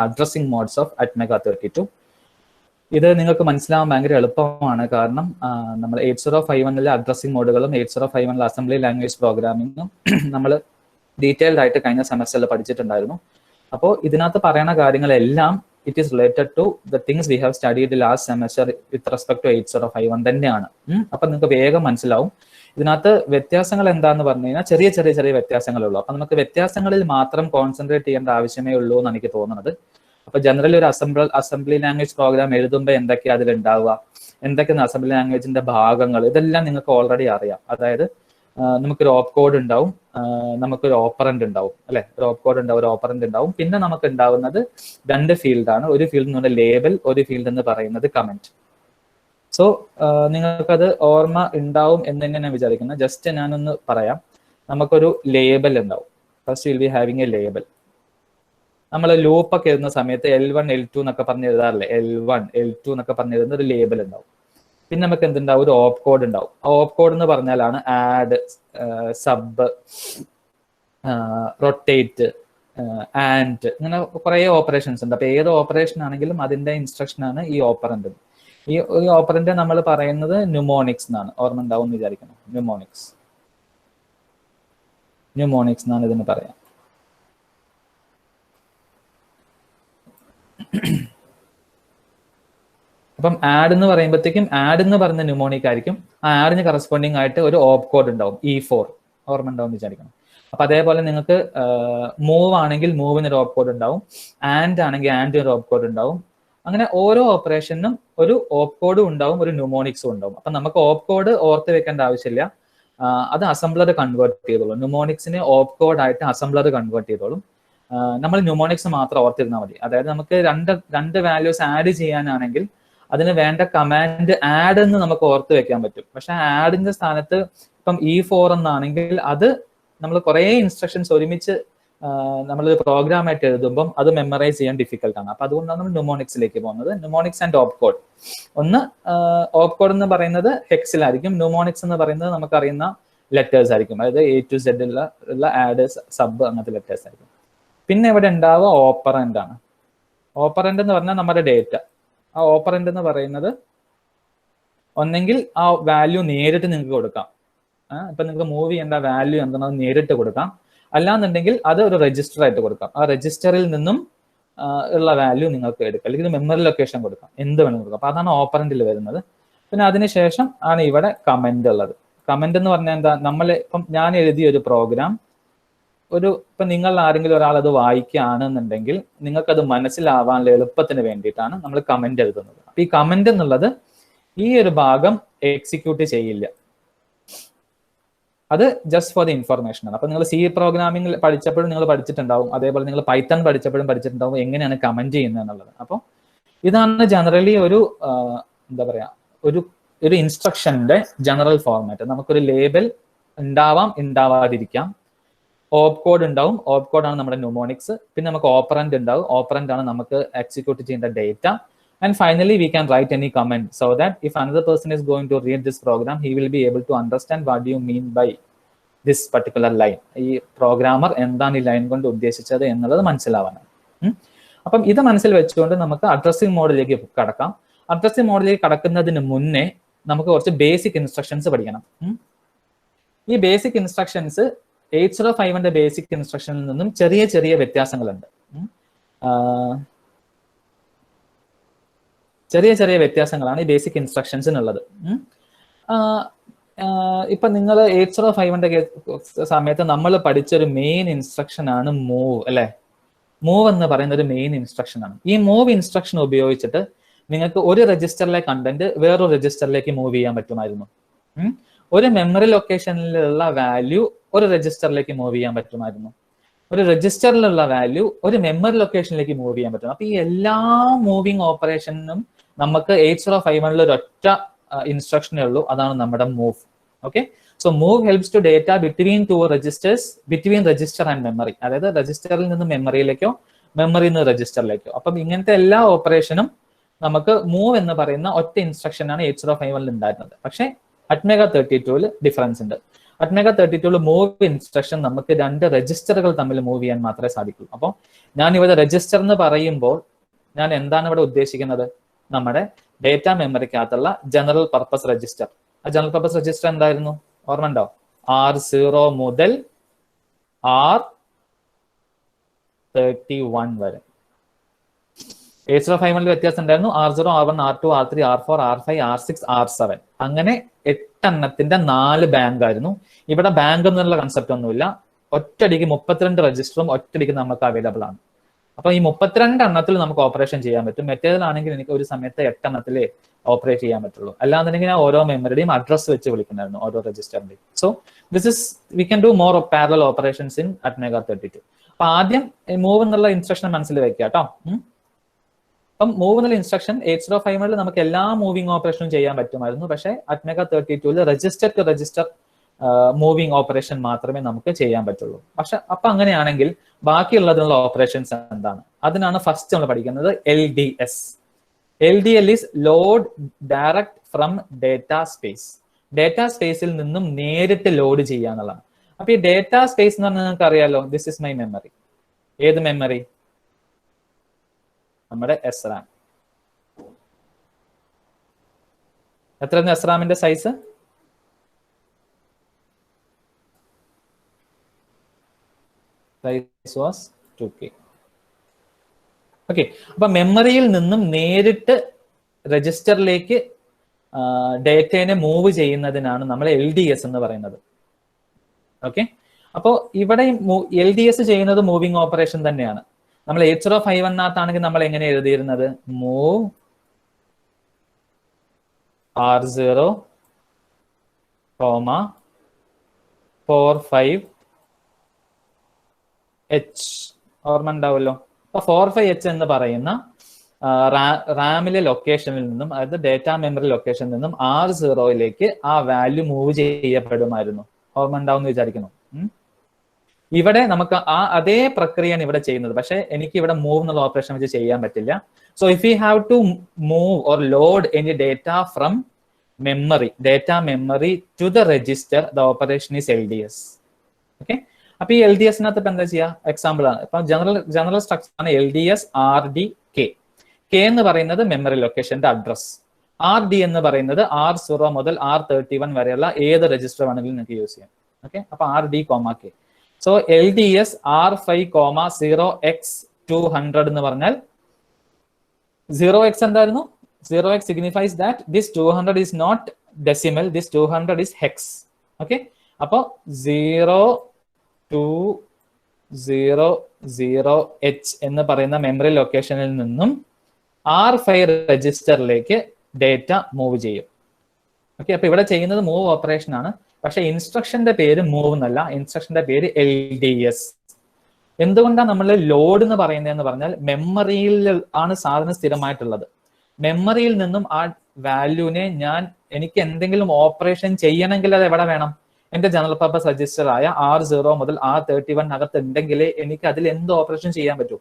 Addressing modes of ATmega 32. ഇത് നിങ്ങൾക്ക് മനസ്സിലാവാൻ ഭയങ്കര എളുപ്പമാണ്. കാരണം നമ്മൾ 8051 അഡ്രസ്സിംഗ് മോഡുകളും 8051 അസംബ്ലി ലാംഗ്വേജ് പ്രോഗ്രാമിങ്ങും നമ്മൾ ഡീറ്റെയിൽഡ് ആയിട്ട് കഴിഞ്ഞ സെമസ്റ്ററിൽ പഠിച്ചിട്ടുണ്ടായിരുന്നു. അപ്പോൾ ഇതിനകത്ത് പറയുന്ന കാര്യങ്ങളെല്ലാം it is related to the things we have studied last semester with respect to 8051 തന്നെയാണ്. അപ്പൊ നിങ്ങൾക്ക് വേഗം മനസ്സിലാവും. ഇതിനകത്ത് വ്യത്യാസങ്ങൾ എന്താന്ന് പറഞ്ഞു കഴിഞ്ഞാൽ ചെറിയ ചെറിയ ചെറിയ വ്യത്യാസങ്ങളുള്ളൂ. അപ്പൊ നമുക്ക് വ്യത്യാസങ്ങളിൽ മാത്രം കോൺസെൻട്രേറ്റ് ചെയ്യേണ്ട ആവശ്യമേ ഉള്ളൂ എന്ന് എനിക്ക് തോന്നുന്നത്. അപ്പൊ ജനറലി ഒരു അസംബ്ലി ലാംഗ്വേജ് പ്രോഗ്രാം എഴുതുമ്പോൾ എന്തൊക്കെയാ അതിലുണ്ടാവുക, എന്തൊക്കെയാണ് അസംബ്ലി ലാംഗ്വേജിന്റെ ഭാഗങ്ങൾ, ഇതെല്ലാം നിങ്ങൾക്ക് ഓൾറെഡി അറിയാം. അതായത് നമുക്കൊരു ഓപ്പ് കോഡ് ഉണ്ടാവും, നമുക്കൊരു ഓപ്പറന്റ് ഉണ്ടാവും അല്ലെ, ഒരു ഓപ്പ് കോഡ് ഉണ്ടാവും, ഒരു ഓപ്പറന്റ് ഉണ്ടാവും. പിന്നെ നമുക്ക് ഉണ്ടാവുന്നത് രണ്ട് ഫീൽഡാണ്. ഒരു ഫീൽഡ് എന്ന് പറയുന്നത് ലേബൽ, ഒരു ഫീൽഡ് എന്ന് പറയുന്നത് കമന്റ്. സോ നിങ്ങൾക്കത് ഓർമ്മ ഉണ്ടാവും എന്ന് തന്നെ ഞാൻ വിചാരിക്കുന്നത്. ജസ്റ്റ് ഞാനൊന്ന് പറയാം. നമുക്കൊരു ലേബൽ ഉണ്ടാവും. First will be having A label. നമ്മൾ ലൂപ്പൊക്കെ എഴുതുന്ന സമയത്ത് L1 L2 എന്നൊക്കെ പറഞ്ഞ് എഴുതാറില്ലേ, L1 L2 എന്നൊക്കെ പറഞ്ഞ് എഴുതുന്ന ഒരു ലേബൽ ഉണ്ടാവും. പിന്നെ നമുക്ക് എന്തുണ്ടാവും, ഒരു ഓപ്പ് കോഡ് ഉണ്ടാവും. ആ ഓപ്പ് കോഡ് എന്ന് പറഞ്ഞാലാണ് ആഡ്, സബ്, റൊട്ടേറ്റ്, ആൻഡ്, ഇങ്ങനെ കുറെ ഓപ്പറേഷൻസ് ഉണ്ട്. അപ്പൊ ഏത് ഓപ്പറേഷൻ ആണെങ്കിലും അതിന്റെ ഇൻസ്ട്രക്ഷൻ ആണ് ഈ ഓപ്പറന്റ്. ഈ ഓപ്പറന്റ് നമ്മൾ പറയുന്നത് ന്യൂമോണിക്സ് എന്നാണ്. ഓർമ്മ ഉണ്ടാവും എന്ന് വിചാരിക്കണം. ന്യൂമോണിക്സ് എന്നാണ് ഇതിന് പറയാം. അപ്പം ആഡ് എന്ന് പറയുമ്പോഴത്തേക്കും ആഡ് എന്ന് പറയുന്ന ന്യൂമോണിക് ആയിരിക്കും. ആ ആഡിന് കറസ്പോണ്ടിങ് ആയിട്ട് ഒരു ഓപ്പ് കോഡ് ഉണ്ടാവും, E4. ഓർമ്മ ഉണ്ടാവും എന്ന് വിചാരിക്കണം. അപ്പൊ അതേപോലെ നിങ്ങൾക്ക് മൂവ് ആണെങ്കിൽ മൂവിന് ഒരു ഓപ്പ് കോഡ് ഉണ്ടാവും, ആൻഡ് ആണെങ്കിൽ ആൻഡ് ഒരു ഓപ്പ് കോഡ് ഉണ്ടാവും. അങ്ങനെ ഓരോ ഓപ്പറേഷനും ഒരു ഓപ്പ് കോഡും ഉണ്ടാവും, ഒരു ന്യൂമോണിക്സും ഉണ്ടാവും. അപ്പൊ നമുക്ക് ഓപ്പ് കോഡ് ഓർത്ത് വെക്കേണ്ട ആവശ്യമില്ല. അത് അസംബ്ലർ കൺവേർട്ട് ചെയ്തോളും. ന്യൂമോണിക്സിന് ഓപ്പ് കോഡ് ആയിട്ട് അസംബ്ലർ കൺവേർട്ട് ചെയ്തോളും. നമ്മൾ ന്യൂമോണിക്സ് മാത്രം ഓർത്തിരുന്നാൽ മതി. അതായത് നമുക്ക് രണ്ട് വാല്യൂസ് ആഡ് ചെയ്യാനാണെങ്കിൽ അതിന് വേണ്ട കമാൻഡ് ആഡ് എന്ന് നമുക്ക് ഓർത്ത് വെക്കാൻ പറ്റും. പക്ഷെ ആഡിന്റെ സ്ഥാനത്ത് ഇപ്പം E4 എന്നാണെങ്കിൽ അത് നമ്മൾ കുറെ ഇൻസ്ട്രക്ഷൻസ് ഒരുമിച്ച് നമ്മളൊരു പ്രോഗ്രാം ആയിട്ട് എഴുതുമ്പം അത് മെമ്മറൈസ് ചെയ്യാൻ ഡിഫിക്കൽട്ട് ആണ്. അപ്പൊ അതുകൊണ്ടാണ് നമ്മൾ ന്യൂമോണിക്സിലേക്ക് പോകുന്നത്. Mnemonics and op code. ഒന്ന് ഓപ്പ് കോഡ് എന്ന് പറയുന്നത് ഹെക്സിലായിരിക്കും, ന്യൂമോണിക്സ് എന്ന് പറയുന്നത് നമുക്കറിയുന്ന ലെറ്റേഴ്സ് ആയിരിക്കും. അതായത് A to Z ഉള്ള ആഡ്, സബ്, അങ്ങനത്തെ ലെറ്റേഴ്സ് ആയിരിക്കും. പിന്നെ ഇവിടെ ഉണ്ടാവുക ഓപ്പറന്റ് ആണ്. ഓപ്പറന്റ് എന്ന് പറഞ്ഞാൽ നമ്മുടെ ഡേറ്റ. ആ ഓപ്പറന്റ് എന്ന് പറയുന്നത് ഒന്നെങ്കിൽ ആ വാല്യൂ നേരിട്ട് നിങ്ങൾക്ക് കൊടുക്കാം. ഇപ്പൊ നിങ്ങൾക്ക് മൂവ് ചെയ്യേണ്ട വാല്യൂ എന്താണെന്ന് നേരിട്ട് കൊടുക്കാം. അല്ലാന്നുണ്ടെങ്കിൽ അത് ഒരു രജിസ്റ്റർ ആയിട്ട് കൊടുക്കാം. ആ രജിസ്റ്ററിൽ നിന്നും ഉള്ള വാല്യൂ നിങ്ങൾക്ക് എടുക്കാം. അല്ലെങ്കിൽ മെമ്മറി ലൊക്കേഷൻ കൊടുക്കാം, എന്ത് വേണമെങ്കിൽ കൊടുക്കാം. അപ്പൊ അതാണ് ഓപ്പറന്റിൽ വരുന്നത്. പിന്നെ അതിനുശേഷം ആണ് ഇവിടെ കമന്റ് ഉള്ളത്. കമന്റ് എന്ന് പറഞ്ഞാൽ എന്താ, ഇപ്പം ഞാൻ എഴുതിയ ഒരു പ്രോഗ്രാം ഇപ്പൊ നിങ്ങൾ ആരെങ്കിലും ഒരാൾ അത് വായിക്കുകയാണെന്നുണ്ടെങ്കിൽ നിങ്ങൾക്കത് മനസ്സിലാവാനുള്ള എളുപ്പത്തിന് വേണ്ടിയിട്ടാണ് നമ്മൾ കമന്റ് എഴുതുന്നത്. അപ്പൊ ഈ കമന്റ് എന്നുള്ളത് ഈ ഒരു ഭാഗം എക്സിക്യൂട്ട് ചെയ്യില്ല. അത് ജസ്റ്റ് ഫോർ ദി ഇൻഫർമേഷൻ ആണ്. അപ്പൊ നിങ്ങൾ C പ്രോഗ്രാമിംഗ് പഠിച്ചപ്പോഴും നിങ്ങൾ പഠിച്ചിട്ടുണ്ടാവും, അതേപോലെ നിങ്ങൾ പൈത്തൺ പഠിച്ചപ്പോഴും പഠിച്ചിട്ടുണ്ടാവും എങ്ങനെയാണ് കമന്റ് ചെയ്യുന്നത് എന്നുള്ളത്. അപ്പോൾ ഇതാണ് ജനറലി ഒരു എന്താ പറയാ, ഒരു ഇൻസ്ട്രക്ഷന്റെ ജനറൽ ഫോർമാറ്റ്. നമുക്കൊരു ലേബൽ ഉണ്ടാവാം, ഉണ്ടാവാതിരിക്കാം. ഓപ്പ് കോഡ് ഉണ്ടാവും, ഓപ്പ് കോഡ് ആണ് നമ്മുടെ ന്യൂമോണിക്സ്. പിന്നെ നമുക്ക് ഓപ്പറന്റ് ഉണ്ടാവും, ഓപ്പറന്റ് ആണ് നമുക്ക് എക്സിക്യൂട്ട് ചെയ്യേണ്ട data. And finally we can write any comment so that if another person is going to read this program he will be able to understand what you mean by this particular line. ഈ programmer എന്താണ് ഈ line കൊണ്ട് ഉദ്ദേശിച്ചത് എന്നുള്ളത് മനസ്സിലാവാനാണ്. അപ്പം ഇത് മനസ്സിൽ വെച്ചുകൊണ്ട് നമുക്ക് അഡ്രസ്സിംഗ് മോഡിലേക്ക് കടക്കാം. അഡ്രസ്സിംഗ് മോഡിലേക്ക് കടക്കുന്നതിന് മുന്നേ നമുക്ക് കുറച്ച് ബേസിക് ഇൻസ്ട്രക്ഷൻസ് പഠിക്കണം. ഈ ബേസിക് ഇൻസ്ട്രക്ഷൻസ് 8051 ബേസിക് ഇൻസ്ട്രക്ഷനിൽ നിന്നും ചെറിയ ചെറിയ വ്യത്യാസങ്ങളുണ്ട്. ചെറിയ ചെറിയ വ്യത്യാസങ്ങളാണ് ഈ ബേസിക് ഇൻസ്ട്രക്ഷൻസിനുള്ളത്. ഇപ്പൊ നിങ്ങൾ 8051 സമയത്ത് നമ്മൾ പഠിച്ചൊരു മെയിൻ ഇൻസ്ട്രക്ഷൻ ആണ് മൂവ് അല്ലെ. മൂവ് എന്ന് പറയുന്ന ഒരു മെയിൻ ഇൻസ്ട്രക്ഷൻ ആണ്. ഈ മൂവ് ഇൻസ്ട്രക്ഷൻ ഉപയോഗിച്ചിട്ട് നിങ്ങൾക്ക് ഒരു രജിസ്റ്ററിലെ കണ്ടന്റ് വേറൊരു രജിസ്റ്ററിലേക്ക് മൂവ് ചെയ്യാൻ പറ്റുമായിരുന്നു. ഒരു മെമ്മറി ലൊക്കേഷനിലുള്ള വാല്യൂ ഒരു രജിസ്റ്ററിലേക്ക് മൂവ് ചെയ്യാൻ പറ്റുമായിരുന്നു. ഒരു രജിസ്റ്ററിലുള്ള വാല്യൂ ഒരു മെമ്മറി ലൊക്കേഷനിലേക്ക് മൂവ് ചെയ്യാൻ പറ്റും. അപ്പൊ ഈ എല്ലാ മൂവിങ് ഓപ്പറേഷനും നമുക്ക് 8051 ഒരൊറ്റ ഇൻസ്ട്രക്ഷനേ ഉള്ളൂ, അതാണ് നമ്മുടെ move. Okay, so move helps to data between two registers, between register and memory. അതായത് രജിസ്റ്ററിൽ നിന്ന് മെമ്മറിയിലേക്കോ മെമ്മറിയിൽ നിന്ന് രജിസ്റ്ററിലേക്കോ. അപ്പം ഇങ്ങനത്തെ എല്ലാ ഓപ്പറേഷനും നമുക്ക് മൂവ് എന്ന് പറയുന്ന ഒറ്റ ഇൻസ്ട്രക്ഷൻ ആണ് 8051 ഉണ്ടായിരുന്നത്. പക്ഷേ അറ്റ്മെഗ 32 ഡിഫറൻസ് ഉണ്ട്. അറ്റ്മേഗ 32 മൂവ് ഇൻസ്ട്രക്ഷൻ നമുക്ക് 2 രജിസ്റ്ററുകൾ തമ്മിൽ മൂവ് ചെയ്യാൻ മാത്രമേ സാധിക്കുള്ളൂ. അപ്പോൾ ഞാൻ ഇവിടെ രജിസ്റ്റർ എന്ന് പറയുമ്പോൾ ഞാൻ എന്താണ് ഇവിടെ ഉദ്ദേശിക്കുന്നത്? നമ്മുടെ ഡേറ്റ മെമ്മറിക്കകത്തുള്ള ജനറൽ പർപ്പസ് രജിസ്റ്റർ. ആ ജനറൽ പർപ്പസ് രജിസ്റ്റർ എന്തായിരുന്നു? ഓർമ്മ ഉണ്ടോ? R0 മുതൽ R31 വരെ. 8051 വ്യത്യാസം ഉണ്ടായിരുന്നു. R0, R1, R2, R3, R4, R5, R6, R7 അങ്ങനെ 8 എണ്ണത്തിന്റെ 4 ബാങ്ക് ആയിരുന്നു. ഇവിടെ ബാങ്ക് എന്നുള്ള കൺസെപ്റ്റ് ഒന്നുമില്ല. ഒറ്റയടിക്ക് 32 രജിസ്റ്ററും ഒറ്റയടിക്ക് നമുക്ക് അവൈലബിൾ ആണ്. അപ്പൊ ഈ 32 എണ്ണത്തിൽ നമുക്ക് ഓപ്പറേഷൻ ചെയ്യാൻ പറ്റും. മറ്റേതിലാണെങ്കിൽ എനിക്ക് ഒരു സമയത്ത് 8 എണ്ണത്തിലേ ഓപ്പറേറ്റ് ചെയ്യാൻ പറ്റുള്ളൂ. അല്ലാന്നുണ്ടെങ്കിൽ ഞാൻ ഓരോ മെമ്മറിയുടെയും അഡ്രസ് വെച്ച് വിളിക്കണമായിരുന്നു, ഓരോ രജിസ്റ്ററിന്റെയും. So this is we can do more parallel operations in ATmega 32. അപ്പൊ ആദ്യം മൂവ് എന്നുള്ള ഇൻസ്ട്രക്ഷൻ മനസ്സിൽ വെക്കുക കേട്ടോ. അപ്പം മൂവ് എന്നുള്ള ഇൻസ്ട്രക്ഷൻ 8051 നമുക്ക് എല്ലാ മൂവിംഗ് ഓപ്പറേഷനും ചെയ്യാൻ പറ്റുമായിരുന്നു. പക്ഷേ ATmega 32 register to register moving operation മാത്രമേ നമുക്ക് ചെയ്യാൻ പറ്റുള്ളൂ. പക്ഷെ അപ്പൊ അങ്ങനെയാണെങ്കിൽ ബാക്കിയുള്ളതിനുള്ള ഓപ്പറേഷൻസ് എന്താണ്? അതിനാണ് ഫസ്റ്റ് നമ്മൾ പഠിക്കുന്നത് LDS. LDL is load direct from data space. Data സ്പേസിൽ നിന്നും നേരിട്ട് ലോഡ് ചെയ്യുക എന്നുള്ളതാണ്. അപ്പൊ ഈ ഡേറ്റാ സ്പേസ് എന്ന് പറഞ്ഞാൽ നിങ്ങൾക്ക് അറിയാലോ, ദിസ് ഇസ് മൈ മെമ്മറി. ഏത് മെമ്മറി? നമ്മുടെ SRAM. എത്രയായിരുന്നു SRAMന്റെ സൈസ്? Was 2K. ഓക്കെ. അപ്പൊ മെമ്മറിയിൽ നിന്നും നേരിട്ട് രജിസ്റ്ററിലേക്ക് ഡേറ്റയെ മൂവ് ചെയ്യുന്നതിനാണ് നമ്മൾ LDS എന്ന് പറയുന്നത്. ഓക്കെ. അപ്പോൾ ഇവിടെ LDS ചെയ്യുന്നത് മൂവിംഗ് ഓപ്പറേഷൻ തന്നെയാണ്. നമ്മൾ 8051 നമ്മൾ എങ്ങനെ എഴുതിയിരുന്നത്? Move R0, 45H. ഓർമ്മ ഉണ്ടാവുമല്ലോ. അപ്പൊ 45H എന്ന് പറയുന്ന റാമിലെ ലൊക്കേഷനിൽ നിന്നും, അതായത് ഡേറ്റ മെമ്മറി ലൊക്കേഷനിൽ നിന്നും R0യിലേക്ക് ആ വാല്യൂ മൂവ് ചെയ്യപ്പെടുമായിരുന്നു. ഓർമ്മ ഉണ്ടാവും എന്ന് വിചാരിക്കുന്നു. ഇവിടെ നമുക്ക് അതേ പ്രക്രിയയാണ് ഇവിടെ ചെയ്യുന്നത്. പക്ഷെ എനിക്ക് ഇവിടെ മൂവ് എന്നുള്ള ഓപ്പറേഷൻ വെച്ച് ചെയ്യാൻ പറ്റില്ല. So if you have to move or load any data from memory, data memory to the register, the operation is LDS. Okay. അപ്പൊ ഈ LDSനകത്ത് ഇപ്പൊ എന്താ ചെയ്യുക? എക്സാമ്പിൾ ആണ്. ഇപ്പൊ ജനറൽ സ്ട്രക്ചർ ആണ് LDS RDK. K എന്ന് പറയുന്നത് മെമ്മറി ലൊക്കേഷന്റെ അഡ്രസ്. RD എന്ന് പറയുന്നത് R0 മുതൽ R31 വരെയുള്ള ഏത് രജിസ്റ്റർ വേണമെങ്കിലും നിങ്ങൾക്ക് യൂസ് ചെയ്യാം. ഓക്കെ. അപ്പൊ RD, K. So LDS R5,0x200 എന്ന് പറഞ്ഞാൽ 0x എന്തായിരുന്നു? 0x signifies that this 200 is not decimal, this 200 is hex. Okay. അപ്പോ 0200H എന്ന് പറയുന്ന മെമ്മറി ലൊക്കേഷനിൽ നിന്നും R5 രജിസ്റ്ററിലേക്ക് ഡേറ്റ മൂവ് ചെയ്യും. ഓക്കെ. അപ്പൊ ഇവിടെ ചെയ്യുന്നത് മൂവ് ഓപ്പറേഷൻ ആണ്. പക്ഷെ ഇൻസ്ട്രക്ഷന്റെ പേര് മൂവ് എന്നല്ല, ഇൻസ്ട്രക്ഷന്റെ പേര് LDS. എന്തുകൊണ്ടാണ് നമ്മൾ ലോഡ് എന്ന് പറയുന്നതെന്ന് പറഞ്ഞാൽ മെമ്മറിയിൽ ആണ് സാധനം സ്ഥിരമായിട്ടുള്ളത്. മെമ്മറിയിൽ നിന്നും ആ വാല്യൂവിനെ എനിക്ക് എന്തെങ്കിലും ഓപ്പറേഷൻ ചെയ്യണമെങ്കിൽ അത് എവിടെ വേണം? എന്റെ ജനറൽ പർപ്പസ് രജിസ്റ്റർ ആയ R0 മുതൽ R31 അകത്ത് ഉണ്ടെങ്കിലേ എനിക്ക് അതിൽ എന്ത് ഓപ്പറേഷൻ ചെയ്യാൻ പറ്റൂ?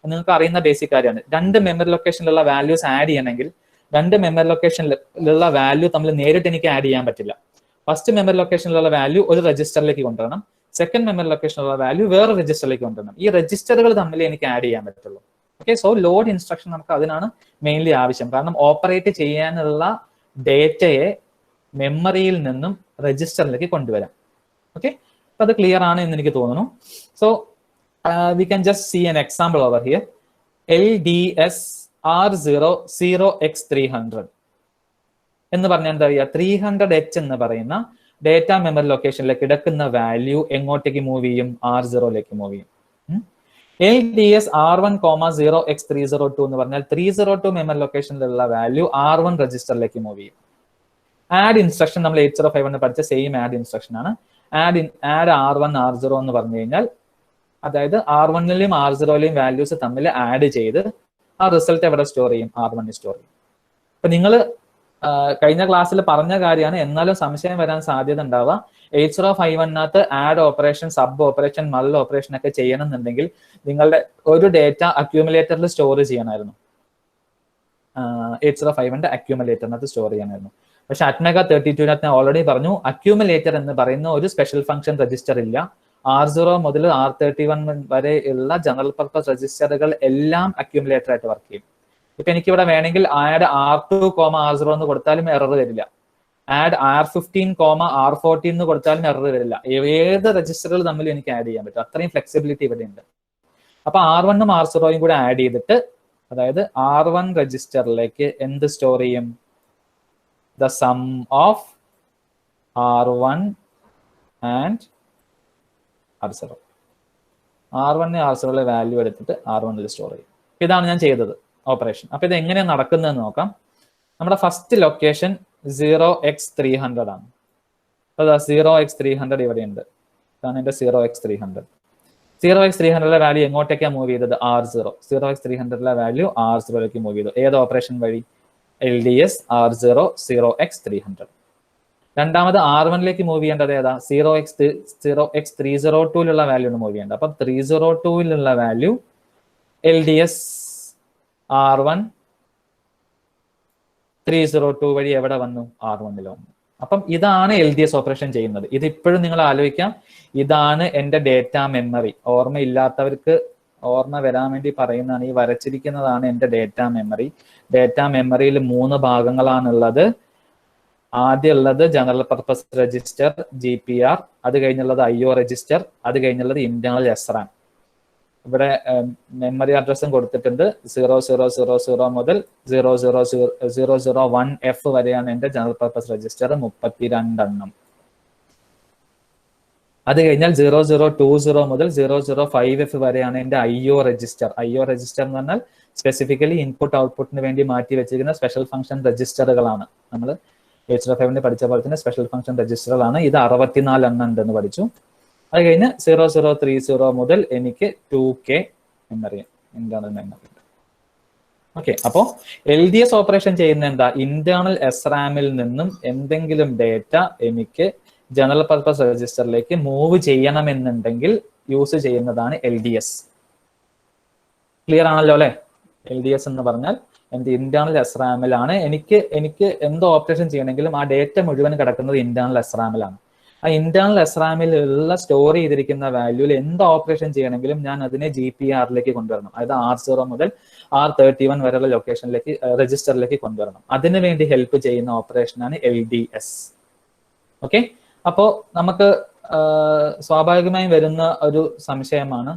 നിങ്ങൾക്ക് അറിയുന്ന ബേസിക് കാര്യമാണ്. 2 മെമ്മറി ലൊക്കേഷനിലുള്ള വാല്യൂസ് ആഡ് ചെയ്യണമെങ്കിൽ 2 മെമ്മറി ലൊക്കേഷനിലുള്ള വാല്യൂ തമ്മിൽ നേരിട്ട് എനിക്ക് ആഡ് ചെയ്യാൻ പറ്റില്ല. ഫസ്റ്റ് മെമ്മറി ലൊക്കേഷനിലുള്ള വാല്യൂ ഒരു രജിസ്റ്ററിലേക്ക് കൊണ്ടുവരണം, സെക്കൻഡ് മെമ്മറി ലൊക്കേഷനിലുള്ള വാല്യൂ വേറെ രജിസ്റ്ററിലേക്ക് കൊണ്ടുവരണം. ഈ രജിസ്റ്ററുകൾ തമ്മിൽ എനിക്ക് ആഡ് ചെയ്യാൻ പറ്റുള്ളൂ. ഓക്കെ. സോ ലോഡ് ഇൻസ്ട്രക്ഷൻ നമുക്ക് അതിനാണ് മെയിൻലി ആവശ്യം. കാരണം ഓപ്പറേറ്റ് ചെയ്യാനുള്ള ഡേറ്റയെ മെമ്മറിയിൽ നിന്നും രജിസ്റ്ററിലേക്ക് കൊണ്ടുവരാം. ഓക്കെ. അപ്പൊ അത് ക്ലിയർ ആണ് എന്ന് എനിക്ക് തോന്നുന്നു. So we can just see an example over here. LDS R0,0x300 എന്ന് പറഞ്ഞാൽ എന്താ പറയുക? 300H എന്ന് പറയുന്ന ഡേറ്റ മെമ്മറി ലൊക്കേഷനിലേക്ക് കിടക്കുന്ന വാല്യൂ എങ്ങോട്ടേക്ക് മൂവ് ചെയ്യും? R0യിലേക്ക് മൂവ് ചെയ്യും. LDS R1,0x302 എന്ന് പറഞ്ഞാൽ 302 മെമ്മറി ലൊക്കേഷനിലുള്ള വാല്യൂ R1 രജിസ്റ്ററിലേക്ക് മൂവ് ചെയ്യും. ആഡ് ഇൻസ്ട്രക്ഷൻ നമ്മൾ 8051 പഠിച്ച സെയിം ആഡ് ഇൻസ്ട്രക്ഷൻ ആണ്. ആഡ് R1 R0 എന്ന് പറഞ്ഞു കഴിഞ്ഞാൽ, അതായത് R1ലെയും R0ലെയും വാല്യൂസ് തമ്മിൽ ആഡ് ചെയ്ത് ആ റിസൾട്ട് എവിടെ സ്റ്റോർ ചെയ്യും? R1 സ്റ്റോർ ചെയ്യും. അപ്പൊ നിങ്ങൾ കഴിഞ്ഞ ക്ലാസ്സിൽ പറഞ്ഞ കാര്യമാണ്, എന്നാലും സംശയം വരാൻ സാധ്യത ഉണ്ടാവുക. 8051 add operation, sub operation, mul operation ഒക്കെ ചെയ്യണമെന്നുണ്ടെങ്കിൽ നിങ്ങളുടെ ഒരു ഡേറ്റ അക്യൂമുലേറ്ററിൽ സ്റ്റോർ ചെയ്യണമായിരുന്നു. 8051 അക്യൂമുലേറ്ററിനകത്ത് സ്റ്റോർ ചെയ്യണമായിരുന്നു. പക്ഷെ അറ്റ്മെഗ 32 ഞാൻ ഓൾറെഡി പറഞ്ഞു, അക്യൂമുലേറ്റർ എന്ന് പറയുന്ന ഒരു സ്പെഷ്യൽ ഫംഗ്ഷൻ രജിസ്റ്റർ ഇല്ല. R0 മുതൽ R31 വരെ ഉള്ള ജനറൽ പർപ്പസ് രജിസ്റ്ററുകൾ എല്ലാം അക്യൂമുലേറ്റർ ആയിട്ട് വർക്ക് ചെയ്യും. ഇപ്പൊ എനിക്കിവിടെ വേണമെങ്കിൽ ആഡ് R2, R0 എന്ന് കൊടുത്താലും എറർ വരില്ല. ആഡ് R15, R14 എന്ന് കൊടുത്താലും എറർ വരില്ല. ഏത് രജിസ്റ്ററുകൾ തമ്മിൽ എനിക്ക് ആഡ് ചെയ്യാൻ പറ്റും. അത്രയും ഫ്ലെക്സിബിലിറ്റി ഇവിടെ ഉണ്ട്. അപ്പൊ R1 ഉം R0 കൂടെ ആഡ് ചെയ്തിട്ട്, അതായത് R1 രജിസ്റ്ററിലേക്ക് എന്ത് സ്റ്റോർ ചെയ്യും? The sum of R1 and R0. R1 R0 value എടുത്തിട്ട് R1 സ്റ്റോർ ചെയ്യും. ഇതാണ് ഞാൻ ചെയ്തത് ഓപ്പറേഷൻ. അപ്പൊ ഇത് എങ്ങനെയാണ് നടക്കുന്നതെന്ന് നോക്കാം. നമ്മുടെ ഫസ്റ്റ് ലൊക്കേഷൻ 0x300 ആണ്. അതാ 0x300 ഇവിടെയുണ്ട്. ഇതാണ് എന്റെ 0x300. 0x300 വാല്യൂ എങ്ങോട്ടേക്കാണ് മൂവ് ചെയ്തത്? R0. 0x300 വാല്യൂ R0ലേക്ക് മൂവ് ചെയ്തു. ഏത് ഓപ്പറേഷൻ വഴി? LDS R0 0x300. രണ്ടാമത് R1ലേക്ക് മൂവ് ചെയ്യേണ്ടത് ഏതാ? 0x302 വാല്യൂ മൂവ് ചെയ്യേണ്ടത്. അപ്പൊ 302 വാല്യൂ LDS R1 302 വഴി എവിടെ വന്നു? R1 വന്നു. അപ്പം ഇതാണ് LDS ഓപ്പറേഷൻ ചെയ്യുന്നത്. ഇത് ഇപ്പോഴും നിങ്ങൾ ആലോചിക്കാം, ഇതാണ് എന്റെ ഡേറ്റ മെമ്മറി. ഓർമ്മയില്ലാത്തവർക്ക് ഓർമ്മ വരാൻ വേണ്ടി പറയുന്നതാണ്. ഈ വരച്ചിരിക്കുന്നതാണ് എന്റെ ഡേറ്റ മെമ്മറി. ഡേറ്റ മെമ്മറിയിൽ 3 ഭാഗങ്ങളാണുള്ളത്. ആദ്യം ഉള്ളത് ജനറൽ പർപ്പസ് രജിസ്റ്റർ GPR, അത് കഴിഞ്ഞുള്ളത് IO രജിസ്റ്റർ, അത് കഴിഞ്ഞുള്ളത് ഇന്റേണൽ SRAM. ഇവിടെ മെമ്മറി അഡ്രസ്സും കൊടുത്തിട്ടുണ്ട്. 0000 മുതൽ 001F വരെയാണ് എന്റെ ജനറൽ പർപ്പസ് രജിസ്റ്റർ, 32 എണ്ണം. അത് കഴിഞ്ഞാൽ 0020 മുതൽ 005F വരെയാണ് എന്റെ IO രജിസ്റ്റർ. IO രജിസ്റ്റർ എന്ന് പറഞ്ഞാൽ സ്പെസിഫിക്കലി ഇൻപുട്ട് ഔട്ട്പുട്ടിന് വേണ്ടി മാറ്റി വെച്ചിരിക്കുന്ന സ്പെഷ്യൽ ഫംഗ്ഷൻ രജിസ്റ്ററുകളാണ്. നമ്മൾ 8085 പഠിച്ച പോലെ തന്നെ സ്പെഷ്യൽ ഫംഗ്ഷൻ രജിസ്റ്ററുകളാണ്. ഇത് 64 എണ്ണം ഉണ്ടെന്ന് പഠിച്ചു. അത് കഴിഞ്ഞ് 0030 മുതൽ എനിക്ക് 2K memory, internal memory. Okay, അപ്പോ LDS ഓപ്പറേഷൻ ചെയ്യുന്ന എന്താ? ഇന്റേണൽ SRAM-ൽ നിന്നും എന്തെങ്കിലും ഡേറ്റ എനിക്ക് ജനറൽ പർപ്പസ് രജിസ്റ്ററിലേക്ക് മൂവ് ചെയ്യണമെന്നുണ്ടെങ്കിൽ യൂസ് ചെയ്യുന്നതാണ് LDS. ക്ലിയർ ആണല്ലോ അല്ലെ? LDS എന്ന് പറഞ്ഞാൽ എന്ത്? ഇന്റേണൽ SRAM-ലാണ് എനിക്ക് എന്ത് ഓപ്പറേഷൻ ചെയ്യണമെങ്കിലും ആ ഡേറ്റ മുഴുവൻ കിടക്കുന്നത് ഇന്റേണൽ SRAM-ലാണ്. ആ ഇന്റേണൽ SRAM-ലുള്ള സ്റ്റോർ ചെയ്തിരിക്കുന്ന വാല്യൂവിൽ എന്ത് ഓപ്പറേഷൻ ചെയ്യണമെങ്കിലും ഞാൻ അതിനെ GPR-ലേക്ക് കൊണ്ടുവരണം. അതായത് R0 മുതൽ R31 വരെയുള്ള ലൊക്കേഷനിലേക്ക് രജിസ്റ്ററിലേക്ക് കൊണ്ടുവരണം. അതിനു വേണ്ടി ഹെൽപ്പ് ചെയ്യുന്ന ഓപ്പറേഷനാണ് LDS. ഓക്കെ, അപ്പോ നമുക്ക് സ്വാഭാവികമായും വരുന്ന ഒരു സംശയമാണ്,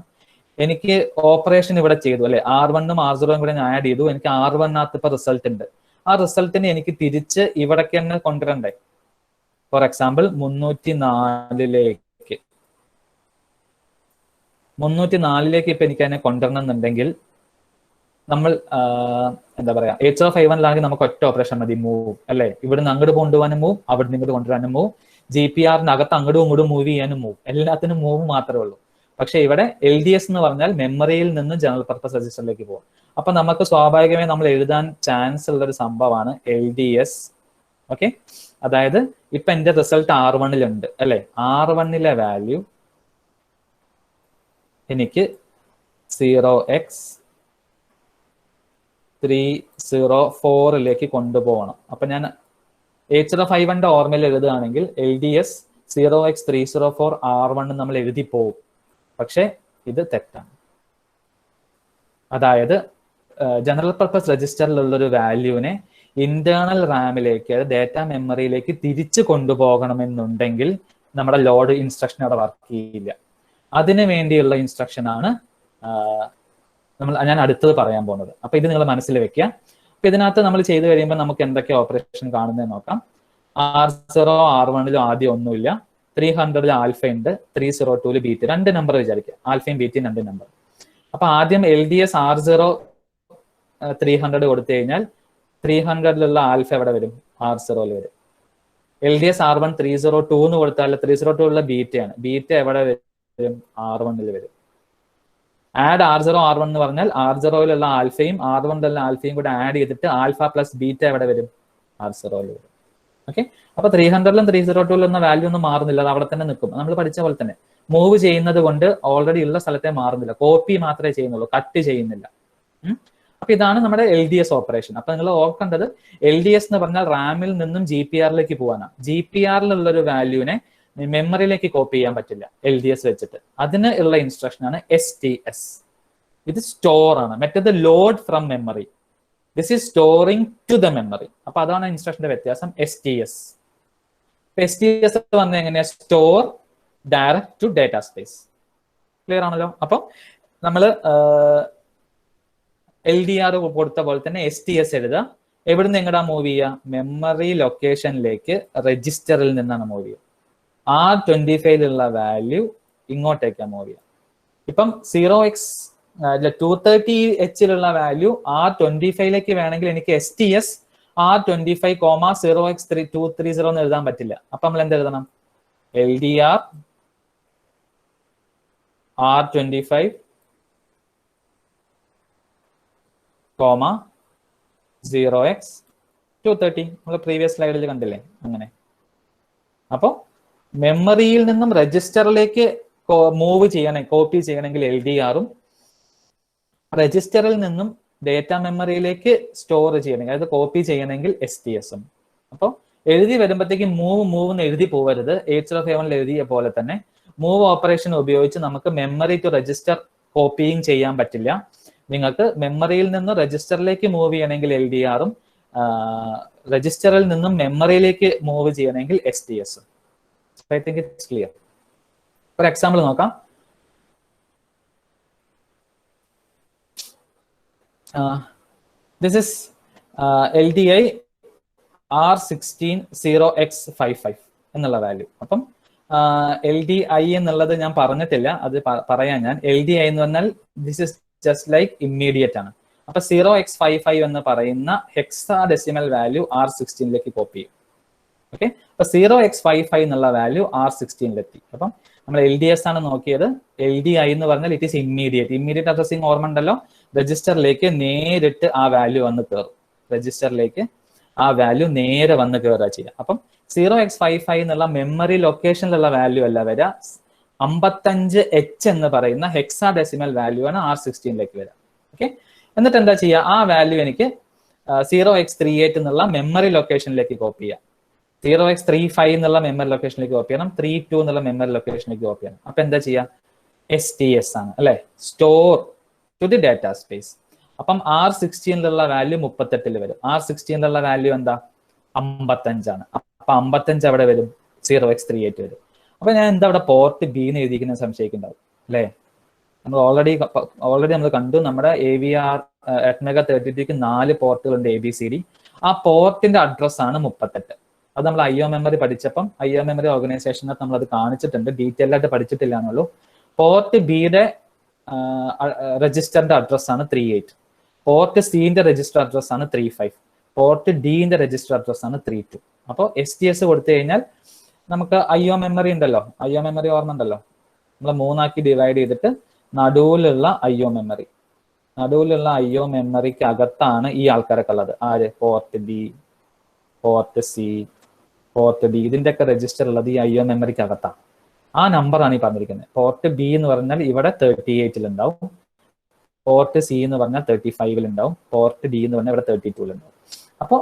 എനിക്ക് ഓപ്പറേഷൻ ഇവിടെ ചെയ്തു അല്ലെ, R1 ഉം R0 കൂടെ ഞാൻ ആഡ് ചെയ്തു, എനിക്ക് R1-നകത്ത് ഇപ്പൊ റിസൾട്ട് ഉണ്ട്. ആ റിസൾട്ടിനെ എനിക്ക് തിരിച്ച് ഇവിടേക്ക് തന്നെ കൊണ്ടുവരണ്ടേ? ഫോർ എക്സാമ്പിൾ 304ലേക്ക് ഇപ്പൊ എനിക്ക് അതിനെ കൊണ്ടുവരണം എന്നുണ്ടെങ്കിൽ നമ്മൾ എന്താ പറയാ, 8051 നമുക്ക് ഒറ്റ ഓപ്പറേഷൻ മതി, മൂവ് അല്ലെ. ഇവിടുന്ന് അങ്ങോട്ട് കൊണ്ടുപോകാനും മൂവ്, അവിടെ നിന്ന് ഇങ്ങോട്ട് കൊണ്ടുവരാനും മൂവ്, GPR-നകത്ത് അങ്ങോട്ടും ഇങ്ങോട്ടും മൂവ് ചെയ്യാനും മൂവ്, എല്ലാത്തിനും മൂവ് മാത്രമേ ഉള്ളൂ. പക്ഷെ ഇവിടെ LDS എന്ന് പറഞ്ഞാൽ മെമ്മറിയിൽ നിന്ന് ജനറൽ പർപ്പസ് രജിസ്റ്ററിലേക്ക് പോകും. അപ്പൊ നമുക്ക് സ്വാഭാവികമായി നമ്മൾ എഴുതാൻ ചാൻസ് ഉള്ള ഒരു സംഭവമാണ് LDS. ഓക്കെ, അതായത് ഇപ്പൊ എന്റെ റിസൾട്ട് R1-ലുണ്ട് അല്ലെ. R1-ലെ വാല്യൂ എനിക്ക് 0x304ലേക്ക് കൊണ്ടുപോകണം. അപ്പൊ ഞാൻ 8051 ഓർമ്മയിൽ എഴുതുകയാണെങ്കിൽ LDS 0x304 R1 നമ്മൾ എഴുതി പോകും. പക്ഷെ ഇത് തെറ്റാണ്. അതായത് ജനറൽ പർപ്പസ് രജിസ്റ്ററിലുള്ളൊരു വാല്യൂവിനെ ഇന്റേണൽ റാമിലേക്ക്, ഡേറ്റ മെമ്മറിയിലേക്ക് തിരിച്ചു കൊണ്ടുപോകണമെന്നുണ്ടെങ്കിൽ നമ്മുടെ ലോഡ് ഇൻസ്ട്രക്ഷൻ അവിടെ വർക്ക് ചെയ്യില്ല. അതിനു വേണ്ടിയുള്ള ഇൻസ്ട്രക്ഷൻ ആണ് ഞാൻ അടുത്തത് പറയാൻ പോകുന്നത്. അപ്പൊ ഇത് നിങ്ങൾ മനസ്സിൽ വെക്കുക. അപ്പൊ ഇതിനകത്ത് നമ്മൾ ചെയ്ത് കഴിയുമ്പോൾ നമുക്ക് എന്തൊക്കെ ഓപ്പറേഷൻ കാണുന്നത് നോക്കാം. R0 R1-ലും ആദ്യം ഒന്നുമില്ല, 300-ൽ ആൽഫ ഉണ്ട്, 302-ൽ ബീറ്റ, 2 നമ്പർ വിചാരിക്കുക, ആൽഫയും ബീറ്റയും 2 നമ്പർ. അപ്പൊ ആദ്യം LDS R0 300 കൊടുത്തു കഴിഞ്ഞാൽ 300-ലുള്ള ആൽഫ എവിടെ വരും? R0-ൽ വരും. LDS R1 302 എന്ന് കൊടുത്താൽ 302-ലുള്ള ബീറ്റയാണ്, ബീറ്റ എവിടെ വരും? R1-ൽ വരും. ആഡ് R0 R1 എന്ന് പറഞ്ഞാൽ R0-ലുള്ള ആൽഫയും R1-ലുള്ള ആൽഫയും കൂടെ ആഡ് ചെയ്തിട്ട് ആൽഫ പ്ലസ് ബീറ്റ എവിടെ വരും? R0-ൽ വരും. ഓക്കെ, അപ്പൊ 300-ലും 302-ലും എന്ന വാല്യൂ ഒന്നും മാറുന്നില്ല, അത് അവിടെ തന്നെ നിൽക്കും. നമ്മൾ പഠിച്ച പോലെ തന്നെ മൂവ് ചെയ്യുന്നത് കൊണ്ട് ഓൾറെഡി ഉള്ള സ്ഥലത്തെ മാറുന്നില്ല, കോപ്പി മാത്രമേ ചെയ്യുന്നുള്ളൂ, കട്ട് ചെയ്യുന്നില്ല. അപ്പൊ ഇതാണ് നമ്മുടെ LDS ഓപ്പറേഷൻ. അപ്പൊ നിങ്ങൾ ഓർക്കേണ്ടത് LDS എന്ന് പറഞ്ഞാൽ റാമിൽ നിന്നും GPR-ലേക്ക് പോകാനാണ്. GPR-ലുള്ള ഒരു വാല്യൂവിനെ മെമ്മറിയിലേക്ക് കോപ്പി ചെയ്യാൻ പറ്റില്ല LDS വെച്ചിട്ട്. അതിന് ഉള്ള ഇൻസ്ട്രക്ഷൻ ആണ് STS. ഇത് സ്റ്റോർ ആണ്. മറ്റേത് load from memory. This is storing to the memory. അപ്പൊ അതാണ് ഇൻസ്ട്രക്ഷന്റെ വ്യത്യാസം. STS. STS പറഞ്ഞാൽ എങ്ങനെയാ? Store direct to data space. Clear ആണല്ലോ? അപ്പൊ നമ്മള് LDR കൊടുത്ത പോലെ തന്നെ STS എഴുതുക. എവിടുന്ന് എങ്ങടാ മൂവ് ചെയ്യുക? മെമ്മറി ലൊക്കേഷനിലേക്ക് രജിസ്റ്ററിൽ നിന്നാണ് മൂവ് ചെയ്യുക. R25 വാല്യൂ ഇങ്ങോട്ടേക്കാണ് മൂവ് ചെയ്യുക. ഇപ്പം 0x 230H വാല്യൂ R25 വേണമെങ്കിൽ എനിക്ക് STS R25, 0x230 എന്ന് എഴുതാൻ പറ്റില്ല. അപ്പൊ നമ്മൾ എന്ത് എഴുതണം? LDR R25, 0x230. നമ്മൾ പ്രീവിയസ് സ്ലൈഡിൽ കണ്ടില്ലേ? അങ്ങനെ. അപ്പോൾ മെമ്മറിയിൽ നിന്നും രജിസ്റ്ററിലേക്ക് മൂവ് ചെയ്യണമെങ്കിൽ, കോപ്പി ചെയ്യണമെങ്കിൽ LDR-ഉം, രജിസ്റ്ററിൽ നിന്നും ഡേറ്റ മെമ്മറിയിലേക്ക് സ്റ്റോർ ചെയ്യണമെങ്കിൽ, അതായത് കോപ്പി ചെയ്യണമെങ്കിൽ STS-ഉം. അപ്പോൾ എഴുതി വരുമ്പോഴത്തേക്ക് മൂവ് എന്ന് എഴുതി പോകരുത്. 8051 എഴുതിയ പോലെ തന്നെ മൂവ് ഓപ്പറേഷൻ ഉപയോഗിച്ച് നമുക്ക് മെമ്മറി ടു രജിസ്റ്റർ കോപ്പിയും ചെയ്യാൻ പറ്റില്ല. നിങ്ങൾക്ക് മെമ്മറിയിൽ നിന്ന് രജിസ്റ്ററിലേക്ക് മൂവ് ചെയ്യണമെങ്കിൽ LDR-ഉം, രജിസ്റ്ററിൽ നിന്നും മെമ്മറിയിലേക്ക് മൂവ് ചെയ്യണമെങ്കിൽ STS-ഉം. I think it's clear. ഒരു എക്സാമ്പിൾ നോക്കാം. This is LDI R16 0x55 എന്നുള്ള വാല്യൂ. അപ്പം LDI എന്നുള്ളത് ഞാൻ പറഞ്ഞിട്ടില്ല, അത് പറയാൻ ഞാൻ. LDI എന്ന് പറഞ്ഞാൽ this is just like immediate ആണ്. അപ്പൊ 0x55 എന്ന് പറയുന്ന ഹെക്സാഡെസിമൽ വാല്യൂ R16 കോപ്പി ചെയ്യും. ഓക്കെ, അപ്പൊ 0x55 എന്നുള്ള വാല്യൂ R16 അപ്പം നമ്മൾ LDS ആണ് നോക്കിയത്. LDI എന്ന് പറഞ്ഞാൽ ഇറ്റ് ഈസ് ഇമ്മീഡിയറ്റ് അഡ്രസ്സിംഗ് ഓർമ്മ ഉണ്ടല്ലോ. രജിസ്റ്ററിലേക്ക് നേരിട്ട് ആ വാല്യൂ വന്ന് കയറും. രജിസ്റ്ററിലേക്ക് ആ വാല്യൂ നേരെ വന്ന് കയറുക ചെയ്യുക. അപ്പം 0x55 എന്നുള്ള മെമ്മറി ലൊക്കേഷനിലുള്ള വാല്യൂ അല്ല വരിക, 55H എന്ന് പറയുന്ന ഹെക്സാഡെസിമൽ വാല്യൂ ആണ് R16 വരിക. ഓക്കെ, എന്നിട്ട് എന്താ ചെയ്യുക? ആ വാല്യൂ എനിക്ക് 0x38 എന്നുള്ള മെമ്മറി ലൊക്കേഷനിലേക്ക് കോപ്പി ചെയ്യാം. 0x35 എന്നുള്ള മെമ്മറി ലൊക്കേഷനിലേക്ക് കോപ്പി ചെയ്യണം. 32 എന്നുള്ള മെമ്മറി ലൊക്കേഷനിലേക്ക് കോപ്പി ചെയ്യണം. അപ്പൊ എന്താ ചെയ്യുക? STS ആണ് അല്ലെ, store to the data space. അപ്പം R16 വാല്യൂ 38 വരും. R16 വാല്യൂ എന്താ? 55 ആണ്. അപ്പൊ 55 അവിടെ വരും, 0x38 വരും. അപ്പൊ ഞാൻ എന്താ അവിടെ പോർട്ട് B എന്ന് എഴുതിക്കുന്ന സംശയിക്കുന്നുണ്ടാവും അല്ലെ. നമ്മൾ ഓൾറെഡി നമ്മൾ കണ്ടു, നമ്മുടെ AVR Atmega 32ക്ക് 4 പോർട്ടുകളുണ്ട് ABCD. ആ പോർട്ടിന്റെ അഡ്രസ് ആണ് 38. അത് നമ്മൾ IO മെമ്മറി പഠിച്ചപ്പം IO മെമ്മറി ഓർഗനൈസേഷനകത്ത് നമ്മൾ അത് കാണിച്ചിട്ടുണ്ട്, ഡീറ്റെയിൽ ആയിട്ട് പഠിച്ചിട്ടില്ല എന്നുള്ളൂ. പോർട്ട് ബിയുടെ രജിസ്റ്ററിന്റെ അഡ്രസ് ആണ് 38. പോർട്ട് സിന്റെ രജിസ്റ്റർ അഡ്രസ് ആണ് 35. പോർട്ട് ഡിന്റെ രജിസ്റ്റർ അഡ്രസ് ആണ് 32. അപ്പോൾ STS കൊടുത്തു കഴിഞ്ഞാൽ നമുക്ക് IO മെമ്മറി ഉണ്ടല്ലോ, IO മെമ്മറി ഓർമ്മ ഉണ്ടല്ലോ, നമ്മൾ 3 ഡിവൈഡ് ചെയ്തിട്ട് നടുവിലുള്ള IO മെമ്മറിക്ക് അകത്താണ് ഈ ആൾക്കാരൊക്കെ ഉള്ളത്. ആര്? Port B, port C, port D, ഇതിന്റെ ഒക്കെ രജിസ്റ്റർ ഉള്ളത് ഈ IO മെമ്മറിക്ക് അകത്താണ്. ആ നമ്പറാണ് ഈ പറഞ്ഞിരിക്കുന്നത്. പോർട്ട് ബി എന്ന് പറഞ്ഞാൽ ഇവിടെ 38 ഉണ്ടാവും, പോർട്ട് സി എന്ന് പറഞ്ഞാൽ 35 ഉണ്ടാവും, പോർട്ട് ഡി എന്ന് പറഞ്ഞാൽ ഇവിടെ 32 ഉണ്ടാവും. അപ്പോൾ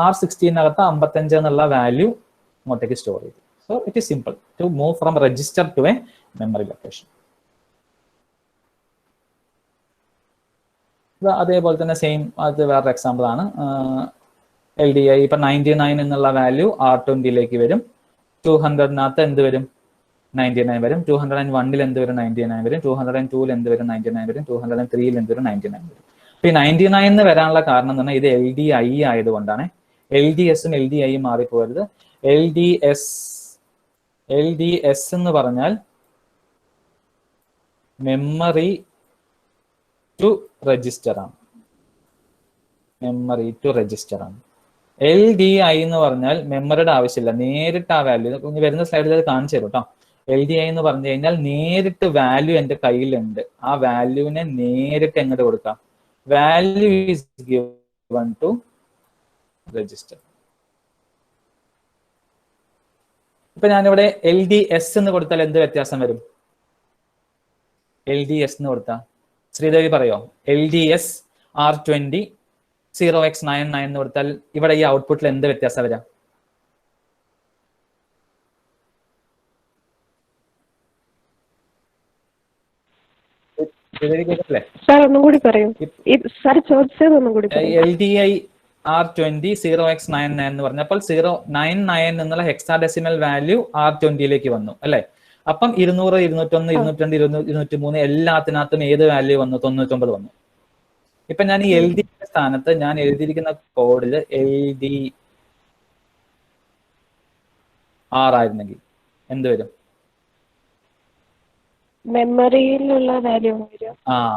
R16 55 എന്നുള്ള വാല്യൂ ഇങ്ങോട്ടേക്ക് സ്റ്റോർ ചെയ്തു. So it is simple to move from register to a memory location. അതേപോലെ തന്നെ സെയിം, അത് വേറൊരു എക്സാമ്പിൾ ആണ്. LDI ഇപ്പൊ 99 എന്നുള്ള വാല്യൂ R20 വരും. 200 എന്ത് വരും? 99 വരും. 201 എന്ത് വരും? 99 വരും. 202 എന്ത് വരും? 99 വരും. 203 എന്ത് വരും? 99 വരും. അപ്പൊ ഈ 99 വരാനുള്ള കാരണം എന്ന് പറഞ്ഞാൽ ഇത് LDI ആയതുകൊണ്ടാണ്. LDS-ഉം LDI-യും മാറിപ്പോകരുത്. LDS എന്ന് പറഞ്ഞാൽ മെമ്മറി ടു രജിസ്റ്റർ ആണ്. മെമ്മറി ടു രജിസ്റ്റർ ആണ്. LDI എന്ന് പറഞ്ഞാൽ മെമ്മറിയുടെ ആവശ്യമില്ല, നേരിട്ട് ആ വാല്യൂ വരുന്ന സ്ലൈഡിൽ അത് കാണിച്ചു തരും കേട്ടോ. LDI എന്ന് പറഞ്ഞു കഴിഞ്ഞാൽ നേരിട്ട് വാല്യൂ എൻ്റെ കയ്യിലുണ്ട്, ആ വാല്യൂവിനെ നേരിട്ട് എങ്ങോട്ട് കൊടുക്കാം? Value is given to register. ഇപ്പൊ ഞാനിവിടെ LDS എന്ന് കൊടുത്താൽ എന്ത് വ്യത്യാസം വരും? LDS എന്ന് കൊടുത്താൽ ശ്രീദേവി പറയോ? LDS R20 0x99 എന്ന് കൊടുത്താൽ ഇവിടെ ഈ ഔട്ട്പുട്ടിൽ എന്ത് വ്യത്യാസം വരാം? LDI R20 0x99 എന്ന് പറഞ്ഞപ്പോൾ 099 എന്നുള്ള ഹെക്സാഡെസിമൽ വാല്യൂ R20 വന്നു അല്ലെ? അപ്പം 200, 201, 202, 203 എല്ലാത്തിനകത്തും ഏത് വാല്യൂ വന്നു? 99 വന്നു. ഇപ്പൊ ഞാൻ ഈ LD സ്ഥാനത്ത് ഞാൻ എഴുതിയിരിക്കുന്ന കോഡിൽ LDR ആയിരുന്നെങ്കിൽ എന്ത് വരും? മെമ്മറിയിലുള്ള വാല്യൂ.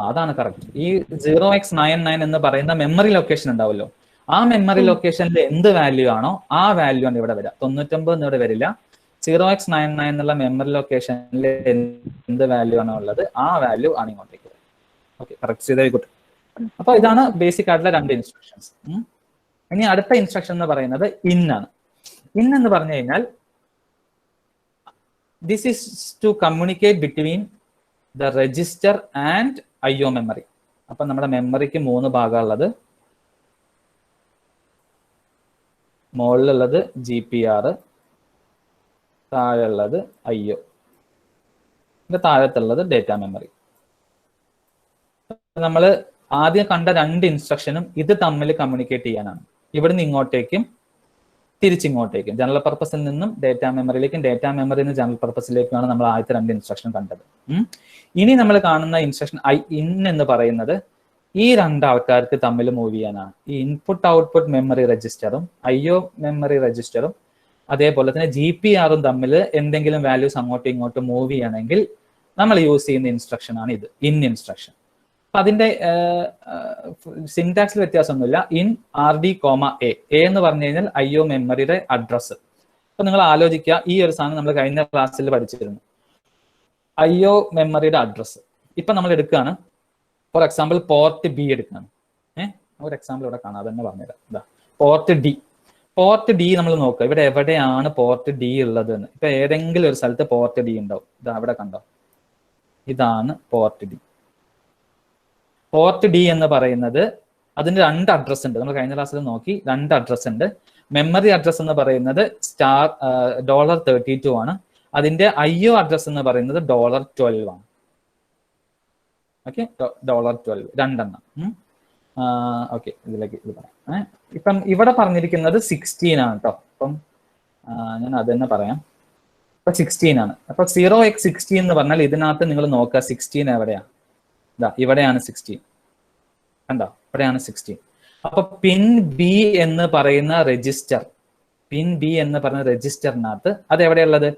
അതാണ് കറക്റ്റ്. ഈ 0x99 എന്ന് പറയുന്ന മെമ്മറി ലൊക്കേഷൻ ഉണ്ടാവല്ലോ, ആ മെമ്മറി ലൊക്കേഷനിൽ എന്ത് വാല്യൂ ആണോ ആ വാല്യൂ ആണ് ഇവിടെ വരിക. 99 എന്ന് ഇവിടെ വരില്ല. 0x99 എന്നുള്ള മെമ്മറി ലൊക്കേഷനിൽ എന്ത് വാല്യൂ ആണോ ഉള്ളത് ആ വാല്യൂ ആണ് ഇങ്ങോട്ടേക്ക് വരിക. ഓക്കെ, കറക്റ്റ് ചെയ്ത ഗുഡ്. അപ്പൊ ഇതാണ് ബേസിക് ആയിട്ടുള്ള 2 ഇൻസ്ട്രക്ഷൻസ്. ഇനി അടുത്ത ഇൻസ്ട്രക്ഷൻ എന്ന് പറയുന്നത് ഇൻ ആണ്. ഇൻ എന്ന് പറഞ്ഞു കഴിഞ്ഞാൽ this is to communicate between the register and IO memory. അപ്പൊ നമ്മുടെ മെമ്മറിക്ക് 3 ഭാഗമുള്ളത്. മുകളിലുള്ളത് GPR, താഴെയുള്ളത് IO, താഴത്തുള്ളത് ഡേറ്റ മെമ്മറി. നമ്മൾ ആദ്യം കണ്ട 2 ഇൻസ്ട്രക്ഷനും ഇത് തമ്മിൽ കമ്മ്യൂണിക്കേറ്റ് ചെയ്യാനാണ്. ഇവിടുന്ന് ഇങ്ങോട്ടേക്കും തിരിച്ചിങ്ങോട്ടേക്കും, ജനറൽ പർപ്പസിൽ നിന്നും ഡേറ്റാ മെമ്മറിയിലേക്കും ഡേറ്റാ മെമ്മറിയിൽ നിന്ന് ജനറൽ പർപ്പസിലേക്കുമാണ് നമ്മൾ ആദ്യത്തെ 2 ഇൻസ്ട്രക്ഷൻ കണ്ടത്. ഇനി നമ്മൾ കാണുന്ന ഇൻസ്ട്രക്ഷൻ ഇൻ എന്ന് പറയുന്നത് ഈ 2 ആൾക്കാർക്ക് തമ്മിൽ മൂവ് ചെയ്യാനാണ്. ഈ ഇൻപുട്ട് ഔട്ട്പുട്ട് മെമ്മറി രജിസ്റ്ററും IO മെമ്മറി രജിസ്റ്ററും അതേപോലെ തന്നെ GPRും തമ്മിൽ എന്തെങ്കിലും വാല്യൂസ് അങ്ങോട്ടും ഇങ്ങോട്ടും മൂവ് ചെയ്യണമെങ്കിൽ നമ്മൾ യൂസ് ചെയ്യുന്ന ഇൻസ്ട്രക്ഷൻ ആണ് ഇത്, ഇൻ ഇൻസ്ട്രക്ഷൻ. അപ്പൊ അതിന്റെ സിന്റാക്സിൽ വ്യത്യാസമൊന്നുമില്ല. ഇൻ RD, A എന്ന് പറഞ്ഞു കഴിഞ്ഞാൽ IO മെമ്മറിയുടെ അഡ്രസ്സ്. അപ്പൊ നിങ്ങൾ ആലോചിക്കുക, ഈ ഒരു സാധനം നമ്മൾ കഴിഞ്ഞ ക്ലാസ്സിൽ പഠിച്ചിരുന്നു, IO മെമ്മറിയുടെ അഡ്രസ്സ്. ഇപ്പൊ നമ്മൾ എടുക്കുകയാണ്, ഫോർ എക്സാമ്പിൾ പോർട്ട് B എടുക്കുകയാണ്. ഒരു എക്സാമ്പിൾ ഇവിടെ കാണാം, അതന്നെ പറഞ്ഞുതരാം. ഇതാ പോർട്ട് D. പോർട്ട് D നമ്മൾ നോക്കുക, ഇവിടെ എവിടെയാണ് പോർട്ട് D ഉള്ളത് എന്ന്. ഇപ്പൊ ഏതെങ്കിലും ഒരു സ്ഥലത്ത് പോർട്ട് D ഉണ്ടാവും. ഇതാ അവിടെ കണ്ടോ, ഇതാണ് പോർട്ട് D. പോർട്ട് D എന്ന് പറയുന്നത് അതിന് 2 അഡ്രസ് ഉണ്ട്. നമ്മൾ കഴിഞ്ഞ ക്ലാസ്സിൽ നോക്കി, 2 അഡ്രസ് ഉണ്ട്. മെമ്മറി അഡ്രസ് എന്ന് പറയുന്നത് $32 ആണ്. അതിന്റെ IO അഡ്രസ് എന്ന് പറയുന്നത് $12 ആണ്. ഓക്കെ, $12 2 ഓക്കെ, ഇതിലേക്ക് ഇത് പറയാം. ഇപ്പം ഇവിടെ പറഞ്ഞിരിക്കുന്നത് 16 ആണ് കേട്ടോ. അപ്പം ഞാൻ അത് തന്നെ പറയാം. ഇപ്പൊ 16 ആണ്. അപ്പൊ 0x16 എന്ന് പറഞ്ഞാൽ ഇതിനകത്ത് നിങ്ങൾ നോക്കുക 16 എവിടെയാണ്? ഇതാ ഇവിടെയാണ് 16. കണ്ടോ, ഇവിടെയാണ് 16. അപ്പൊ പിൻ ബി എന്ന് പറയുന്ന രജിസ്റ്റർ, പിൻ ബി എന്ന് പറയുന്ന രജിസ്റ്ററിനകത്ത് അത് എവിടെയുള്ളത്?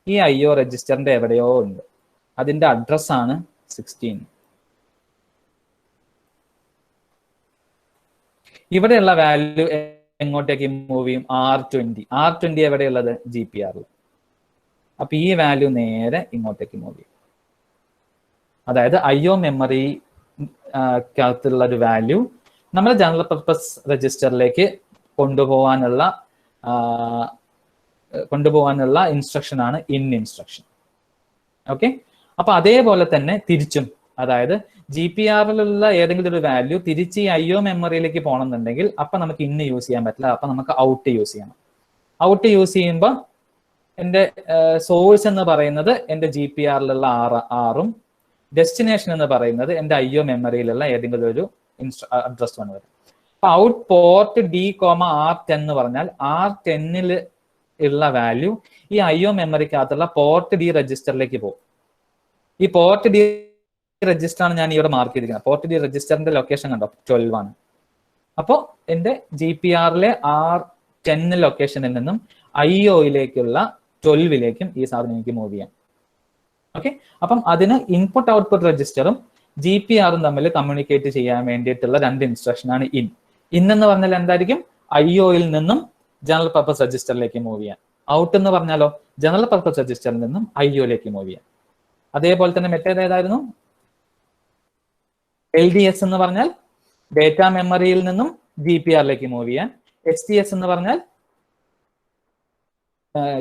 ഈ IO രജിസ്റ്ററിന്റെ എവിടെയോ ഉണ്ട്. അതിന്റെ അഡ്രസ്സാണ് 16. ഇവിടെയുള്ള വാല്യൂ എങ്ങോട്ടേക്ക് മൂവ് ചെയ്യും? R20 എവിടെയുള്ളത്? GPRൽ. അപ്പൊ ഈ വാല്യൂ നേരെ ഇങ്ങോട്ടേക്ക് മൂവ് ചെയ്യും. അതായത് IO മെമ്മറി ക്കകത്തുള്ള ഒരു വാല്യൂ നമ്മൾ ജനറൽ പർപ്പസ് രജിസ്റ്ററിലേക്ക് കൊണ്ടുപോകാനുള്ള ഇൻസ്ട്രക്ഷൻ ആണ് ഇൻ ഇൻസ്ട്രക്ഷൻ. ഓക്കെ, അപ്പൊ അതേപോലെ തന്നെ തിരിച്ചും, അതായത് GPRലുള്ള ഏതെങ്കിലും ഒരു വാല്യൂ തിരിച്ച് ഈ IO മെമ്മറിയിലേക്ക് പോകണമെന്നുണ്ടെങ്കിൽ അപ്പൊ നമുക്ക് ഇന്ന് യൂസ് ചെയ്യാൻ പറ്റില്ല. അപ്പൊ നമുക്ക് ഔട്ട് യൂസ് ചെയ്യണം. ഔട്ട് യൂസ് ചെയ്യുമ്പോൾ എന്റെ സോഴ്സ് എന്ന് പറയുന്നത് എന്റെ GPRലുള്ള ആറും ഡെസ്റ്റിനേഷൻ എന്ന് പറയുന്നത് എന്റെ IO മെമ്മറിയിലുള്ള ഏതെങ്കിലും ഒരു അഡ്രസ് ആണ് വരും. അപ്പൊ ഔട്ട് പോർട്ട് D, R10 എന്ന് പറഞ്ഞാൽ R10 ഉള്ള വാല്യൂ ഈ IO മെമ്മറിക്കകത്തുള്ള പോർട്ട് D രജിസ്റ്ററിലേക്ക് പോകും. ഈ പോർട്ട് D രജിസ്റ്ററാണ് ഞാൻ ഇവിടെ മാർക്ക് ചെയ്തിരിക്കുന്നത്. പോർട്ട് D രജിസ്റ്ററിന്റെ ലൊക്കേഷൻ കണ്ടോ, 12 ആണ്. അപ്പോൾ എന്റെ GPRലെ R10 ലൊക്കേഷനിൽ നിന്നും IOയിലേക്കുള്ള 12ലേക്കും ഈ സാധനം എനിക്ക് മൂവ് ചെയ്യാം. ഓക്കെ, അപ്പം അതിന് ഇൻപുട്ട് ഔട്ട്പുട്ട് രജിസ്റ്ററും GPRും തമ്മിൽ കമ്മ്യൂണിക്കേറ്റ് ചെയ്യാൻ വേണ്ടിയിട്ടുള്ള 2 ഇൻസ്ട്രക്ഷൻ ആണ് ഇൻ. ഇൻ എന്ന് പറഞ്ഞാൽ എന്തായിരിക്കും? IOയിൽ നിന്നും ജനറൽ പർപ്പസ് രജിസ്റ്ററിലേക്ക് മൂവ് ചെയ്യാൻ. ഔട്ട് എന്ന് പറഞ്ഞാലോ ജനറൽ പർപ്പസ് രജിസ്റ്ററിൽ നിന്നും IOയിലേക്ക് മൂവ് ചെയ്യാൻ. അതേപോലെ തന്നെ മറ്റേത് ഏതായിരുന്നു? LDS എന്ന് പറഞ്ഞാൽ ഡേറ്റാ മെമ്മറിയിൽ നിന്നും GPRലേക്ക് മൂവ് ചെയ്യാൻ. HDS എന്ന് പറഞ്ഞാൽ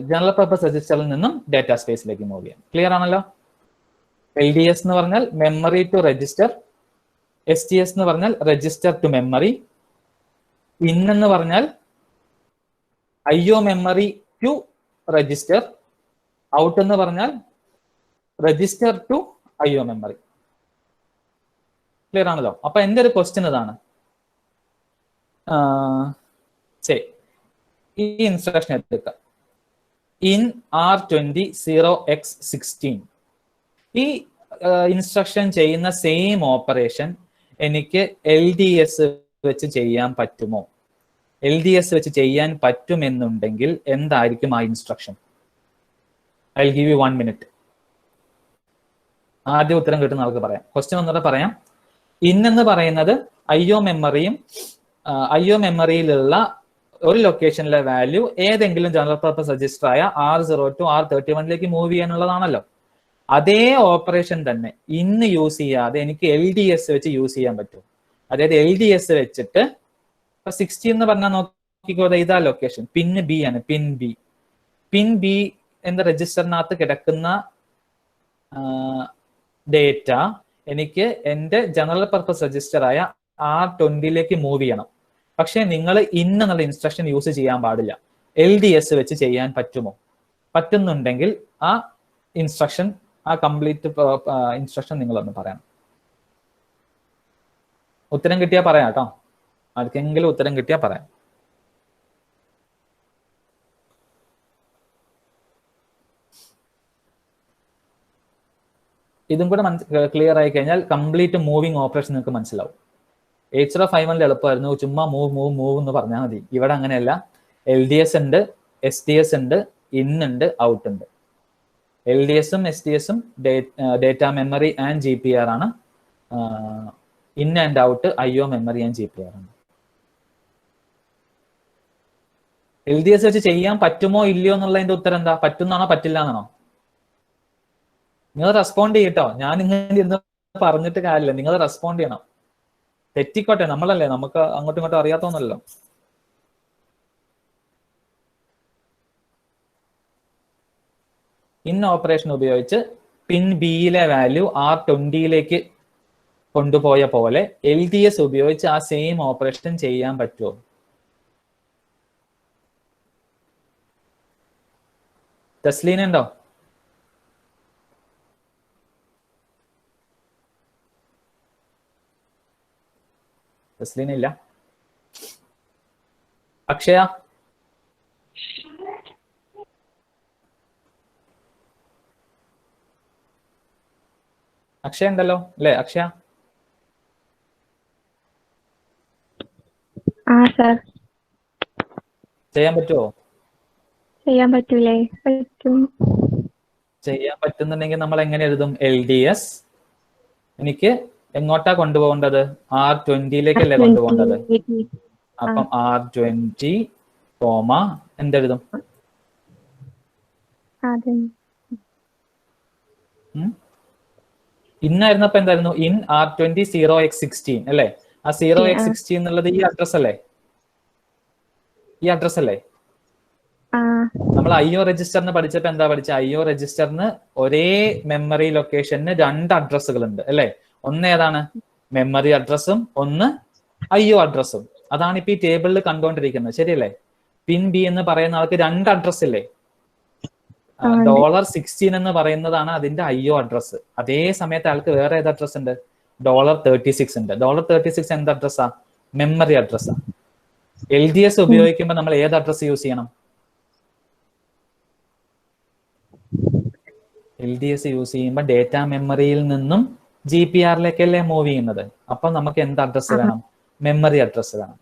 ജനറൽ പർപ്പസ് രജിസ്റ്ററിൽ നിന്നും ഡേറ്റാ സ്പേസിലേക്ക് മൂവ് ചെയ്യാം. ക്ലിയർ ആണല്ലോ? LDS എന്ന് പറഞ്ഞാൽ മെമ്മറി ടു രജിസ്റ്റർ, STS എന്ന് പറഞ്ഞാൽ രജിസ്റ്റർ ടു മെമ്മറി. ഇൻ എന്ന് പറഞ്ഞാൽ IO memory to register. Out എന്ന് പറഞ്ഞാൽ register to IO memory. Clear ആണല്ലോ? അപ്പൊ എന്റെ ഒരു ക്വസ്റ്റ്യൻ ഇതാണ്, ഈ ഇൻസ്ട്രക്ഷൻ എടുക്കുക, ഇൻ R20 0x16. ഈ ഇൻസ്ട്രക്ഷൻ ചെയ്യുന്ന സെയിം ഓപ്പറേഷൻ എനിക്ക് LDS വെച്ച് ചെയ്യാൻ പറ്റുമോ? LDS വെച്ച് ചെയ്യാൻ പറ്റുമെന്നുണ്ടെങ്കിൽ എന്തായിരിക്കും ആ instruction? I give you 1 minute. ആദ്യം ഉത്തരം കിട്ടുന്ന ആൾക്ക് പറയാം. ക്വസ്റ്റ്യൻ ഒന്നുകൂടെ പറയാം. ഇൻ എന്ന് പറയുന്നത് IO മെമ്മറിയിലുള്ള ഒരു ലൊക്കേഷനിലെ വാല്യൂ ഏതെങ്കിലും ജനറൽ പർപ്പസ് രജിസ്റ്റർ ആയ R0 to R31 മൂവ് ചെയ്യാനുള്ളതാണല്ലോ. അതേ ഓപ്പറേഷൻ തന്നെ ഇന്ന് യൂസ് ചെയ്യാതെ എനിക്ക് LDS വെച്ച് യൂസ് ചെയ്യാൻ പറ്റും. അതായത് LDS വെച്ചിട്ട് 16 എന്ന് പറഞ്ഞാൽ നോക്കിക്കോ, ഇതാ ലൊക്കേഷൻ, പിൻ B ആണ്. പിൻ ബി എന്ന രജിസ്റ്ററിനകത്ത് കിടക്കുന്ന ഡേറ്റ എനിക്ക് എന്റെ ജനറൽ പർപ്പസ് രജിസ്റ്റർ ആയ R20 മൂവ് ചെയ്യണം. പക്ഷെ നിങ്ങൾ എന്നുള്ള ഇൻസ്ട്രക്ഷൻ യൂസ് ചെയ്യാൻ പാടില്ല. LDS വെച്ച് ചെയ്യാൻ പറ്റുമോ? പറ്റുന്നുണ്ടെങ്കിൽ ആ ഇൻസ്ട്രക്ഷൻ, ആ കംപ്ലീറ്റ് ഇൻസ്ട്രക്ഷൻ നിങ്ങളൊന്ന് പറയണം. ഉത്തരം കിട്ടിയാൽ പറയാം കേട്ടോ. ആർക്കെങ്കിലും ഉത്തരം കിട്ടിയാൽ പറയാം. ഇതും കൂടെ ക്ലിയർ ആയി കഴിഞ്ഞാൽ കംപ്ലീറ്റ് മൂവിങ് ഓപ്പറേഷൻ നിങ്ങൾക്ക് മനസ്സിലാവും. H5 എളുപ്പമായിരുന്നു, ചുമ്മാ മൂവ് എന്ന് പറഞ്ഞാൽ മതി. ഇവിടെ അങ്ങനെയല്ല. LDS ഉണ്ട്, STS ഉണ്ട്, ഇൻ ഉണ്ട്, ഔട്ട് ഉണ്ട്. LDSും STSും ഡേറ്റ മെമ്മറി ആൻഡ് GPR ആണ്. In and out IO memory and GPR ആണ്. LDS വെച്ച് ചെയ്യാൻ പറ്റുമോ ഇല്ലയോ എന്നുള്ളതിന്റെ ഉത്തരം എന്താ? പറ്റുന്നാണോ പറ്റില്ല എന്നാണോ? നിങ്ങൾ റെസ്പോണ്ട് ചെയ്യട്ടോ. ഞാൻ ഇങ്ങനെ ഇരുന്ന് പറഞ്ഞിട്ട് കാര്യമില്ല, നിങ്ങൾ റെസ്പോണ്ട് ചെയ്യണം. തെറ്റിക്കോട്ടെ, നമ്മളല്ലേ, നമുക്ക് അങ്ങോട്ടും ഇങ്ങോട്ടും അറിയാത്തോന്നല്ലോ. ഇൻ ഓപ്പറേഷൻ ഉപയോഗിച്ച് പിൻ ബിയിലെ വാല്യൂ R20 കൊണ്ടുപോയ പോലെ LDS ഉപയോഗിച്ച് ആ സെയിം ഓപ്പറേഷൻ ചെയ്യാൻ പറ്റുമോ? തസ്ലീന ഉണ്ടോ? തസ്ലീന ഇല്ല. അക്ഷയ? അക്ഷയ ഉണ്ടല്ലോ അല്ലേ? അക്ഷയ ചെയ്യാൻ പറ്റുമോ? ചെയ്യാൻ പറ്റൂലേ? പറ്റും. ചെയ്യാൻ പറ്റുന്നുണ്ടെങ്കിൽ നമ്മൾ എങ്ങനെ എഴുതും? LDS എനിക്ക് എങ്ങോട്ടാ കൊണ്ടുപോകേണ്ടത്? R20 കൊണ്ടുപോകേണ്ടത്. അപ്പം R20, എന്തെഴുതും? ഇന്നായിരുന്നപ്പോ എന്തായിരുന്നു? ഇൻ R20 0x16 അല്ലേ? ആ 0x16 എന്നുള്ളത് ഈ അഡ്രസ് അല്ലേ? ഈ അഡ്രസ് അല്ലേ? നമ്മൾ IO രജിസ്റ്ററിന് പഠിച്ചപ്പോ എന്താ പഠിച്ച? IO രജിസ്റ്ററിന് ഒരേ മെമ്മറി ലൊക്കേഷന് 2 അഡ്രസ്സുകൾ ഉണ്ട് അല്ലേ? ഒന്ന് ഏതാണ്? മെമ്മറി അഡ്രസ്സും ഒന്ന് IO അഡ്രസ്സും. അതാണ് ഇപ്പൊ ഈ ടേബിളിൽ കണ്ടുകൊണ്ടിരിക്കുന്നത്, ശരിയല്ലേ? പിൻ ബി എന്ന് പറയുന്ന ആൾക്ക് 2 അഡ്രസ് ഇല്ലേ? $16 എന്ന് പറയുന്നതാണ് അതിന്റെ IO അഡ്രസ്. അതേ സമയത്ത് ആൾക്ക് വേറെ ഏത് അഡ്രസ് ഉണ്ട്? $36 ഉണ്ട്. $36 എന്ത് അഡ്രസ്സാ? മെമ്മറി അഡ്രസ്സാ. LDS ഉപയോഗിക്കുമ്പോൾ നമ്മൾ ഏത് അഡ്രസ് യൂസ് ചെയ്യണം? LDS യൂസ് ചെയ്യുമ്പോൾ ഡേറ്റ മെമ്മറിയിൽ നിന്നും GPR-ലേക്കല്ലേ മൂവ് ചെയ്യുന്നത്. അപ്പൊ നമുക്ക് എന്ത് അഡ്രസ് വേണം? മെമ്മറി അഡ്രസ് വേണം.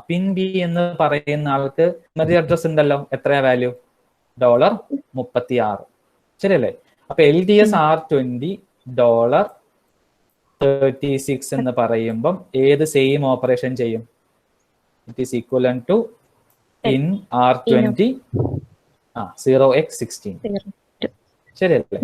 പിൻ ബി എന്ന് പറയുന്ന ആൾക്ക് മെമ്മറി അഡ്രസ് ഉണ്ടല്ലോ. എത്രയാ വാല്യൂ? $36, ശരിയല്ലേ? അപ്പൊ LDS R20 $36 എന്ന് പറയുമ്പം ഏത് സെയിം ഓപ്പറേഷൻ ചെയ്യും? It is equivalent to in R20 0x16, ശരിയല്ലേ?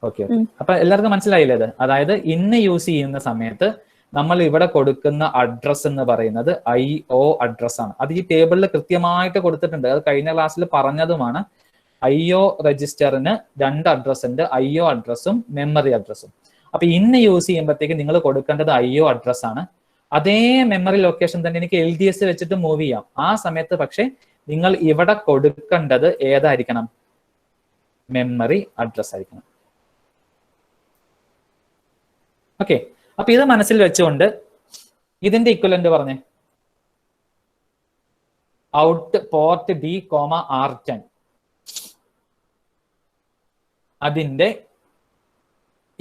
ഓക്കെ. അപ്പൊ എല്ലാവർക്കും മനസ്സിലായില്ലേ ഇത്? അതായത് ഇന്ന് യൂസ് ചെയ്യുന്ന സമയത്ത് നമ്മൾ ഇവിടെ കൊടുക്കുന്ന അഡ്രസ് എന്ന് പറയുന്നത് IO അഡ്രസ് ആണ്. അത് ഈ ടേബിളിൽ കൃത്യമായിട്ട് കൊടുത്തിട്ടുണ്ട്. അത് കഴിഞ്ഞ ക്ലാസ്സിൽ പറഞ്ഞതുമാണ്. IO രജിസ്റ്ററിന് 2 അഡ്രസ് ഉണ്ട്, IO അഡ്രസ്സും മെമ്മറി അഡ്രസ്സും. അപ്പൊ ഇന്ന് യൂസ് ചെയ്യുമ്പോഴത്തേക്ക് നിങ്ങൾ കൊടുക്കേണ്ടത് IO അഡ്രസ് ആണ്. അതേ മെമ്മറി ലൊക്കേഷൻ തന്നെ എനിക്ക് LDS വെച്ചിട്ട് മൂവ് ചെയ്യാം. ആ സമയത്ത് പക്ഷെ നിങ്ങൾ ഇവിടെ കൊടുക്കേണ്ടത് ഏതായിരിക്കണം? മെമ്മറി അഡ്രസ് ആയിരിക്കണം. ഓക്കെ, അപ്പൊ ഇത് മനസ്സിൽ വെച്ചുകൊണ്ട് ഇതിന്റെ ഇക്വലന്റ് പറഞ്ഞേ. ഔട്ട് പോർട്ട് D, R10 അതിന്റെ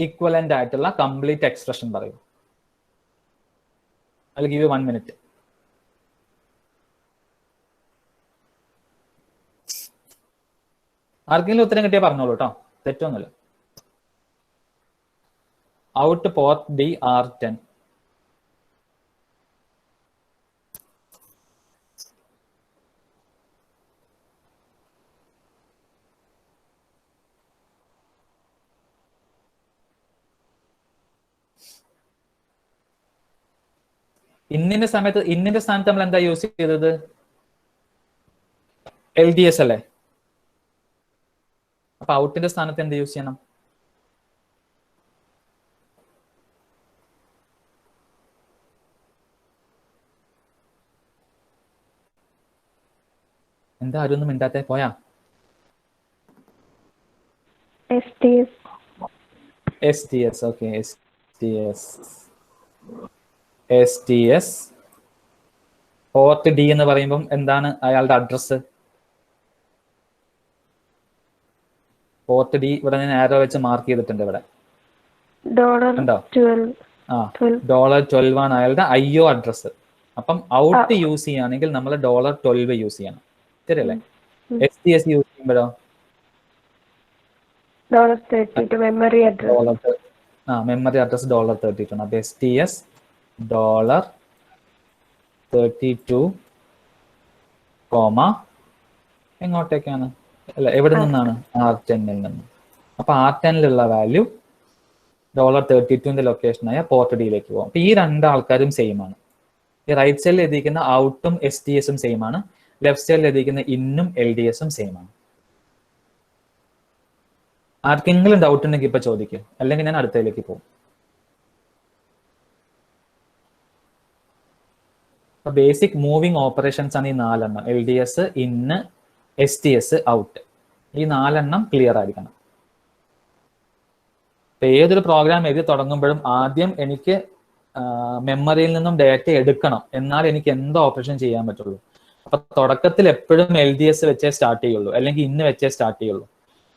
ഇക്വലന്റ് ആയിട്ടുള്ള കംപ്ലീറ്റ് എക്സ്പ്രഷൻ പറയും. I'll give you 1 minute. ആർക്കെങ്കിലും ഉത്തരം കിട്ടിയാൽ പറഞ്ഞോളൂ കേട്ടോ, തെറ്റൊന്നുമില്ല. Out port D, R10. ഇന്നിന്റെ സമയത്ത് ഇന്നിന്റെ സ്ഥാനത്ത് നമ്മൾ എന്താ യൂസ് ചെയ്തത്? LDS അല്ലേ? അപ്പൊ ഔട്ടിന്റെ സ്ഥാനത്ത് എന്ത് യൂസ് ചെയ്യണം? എന്താ ആരും ഒന്നും മിണ്ടാത്തെ? പോയാ? STS. Okay, STS. Port D എന്ന് പറയുമ്പം എന്താണ് അയാളുടെ അഡ്രസ്? പോർട്ട് D ഇവിടെ ഞാൻ ആരോ വെച്ച് മാർക്ക് ചെയ്തിട്ടുണ്ട് ഇവിടെ. ഉണ്ടോ? $12 ആണ് അയാളുടെ IO അഡ്രസ്. അപ്പം ഔട്ട് യൂസ് ചെയ്യുകയാണെങ്കിൽ നമ്മൾ $12 യൂസ് ചെയ്യണം. ശരിയല്ലേ? STS യൂസ് ചെയ്യുമ്പോഴോ മെമ്മറി അഡ്രസ് $32. അപ്പൊ STS $32, എങ്ങോട്ടേക്കാണ്? അല്ല, എവിടെ നിന്നാണ്? R10 നിന്ന്. അപ്പൊ R10ലുള്ള വാല്യൂ $32ന്റെ ലൊക്കേഷനായ പോർട്ട് ഡിയിലേക്ക് പോകും. അപ്പൊ ഈ രണ്ടാൾക്കാരും സെയിം ആണ്. ഈ റൈറ്റ് സൈഡിൽ എഴുതിയിരിക്കുന്ന ഔട്ടും STSഉം സെയിം ആണ്. ലെഫ്റ്റ് സൈഡിൽ എഴുതിയിരിക്കുന്ന ഇന്നും LDSഉം സെയിം ആണ്. ആർക്കെങ്കിലും ഡൗട്ട് ഉണ്ടെങ്കിൽ ഇപ്പൊ ചോദിക്കും, അല്ലെങ്കിൽ ഞാൻ അടുത്തതിലേക്ക് പോകും. ബേസിക് മൂവിങ് ഓപ്പറേഷൻസ് ആണ് ഈ 4 LDS, ഇന്ന്, STS, ഔട്ട്. ഈ 4 ക്ലിയർ ആയിരിക്കണം. ഇപ്പൊ ഏതൊരു പ്രോഗ്രാം എഴുതി തുടങ്ങുമ്പോഴും ആദ്യം എനിക്ക് മെമ്മറിയിൽ നിന്നും ഡാറ്റ എടുക്കണം, എന്നാൽ എനിക്ക് എന്ത് ഓപ്പറേഷൻ ചെയ്യാൻ പറ്റുള്ളൂ. അപ്പൊ തുടക്കത്തിൽ എപ്പോഴും LDS വെച്ചേ സ്റ്റാർട്ട് ചെയ്യുള്ളൂ, അല്ലെങ്കിൽ ഇന്ന് വെച്ചേ സ്റ്റാർട്ട് ചെയ്യുള്ളൂ.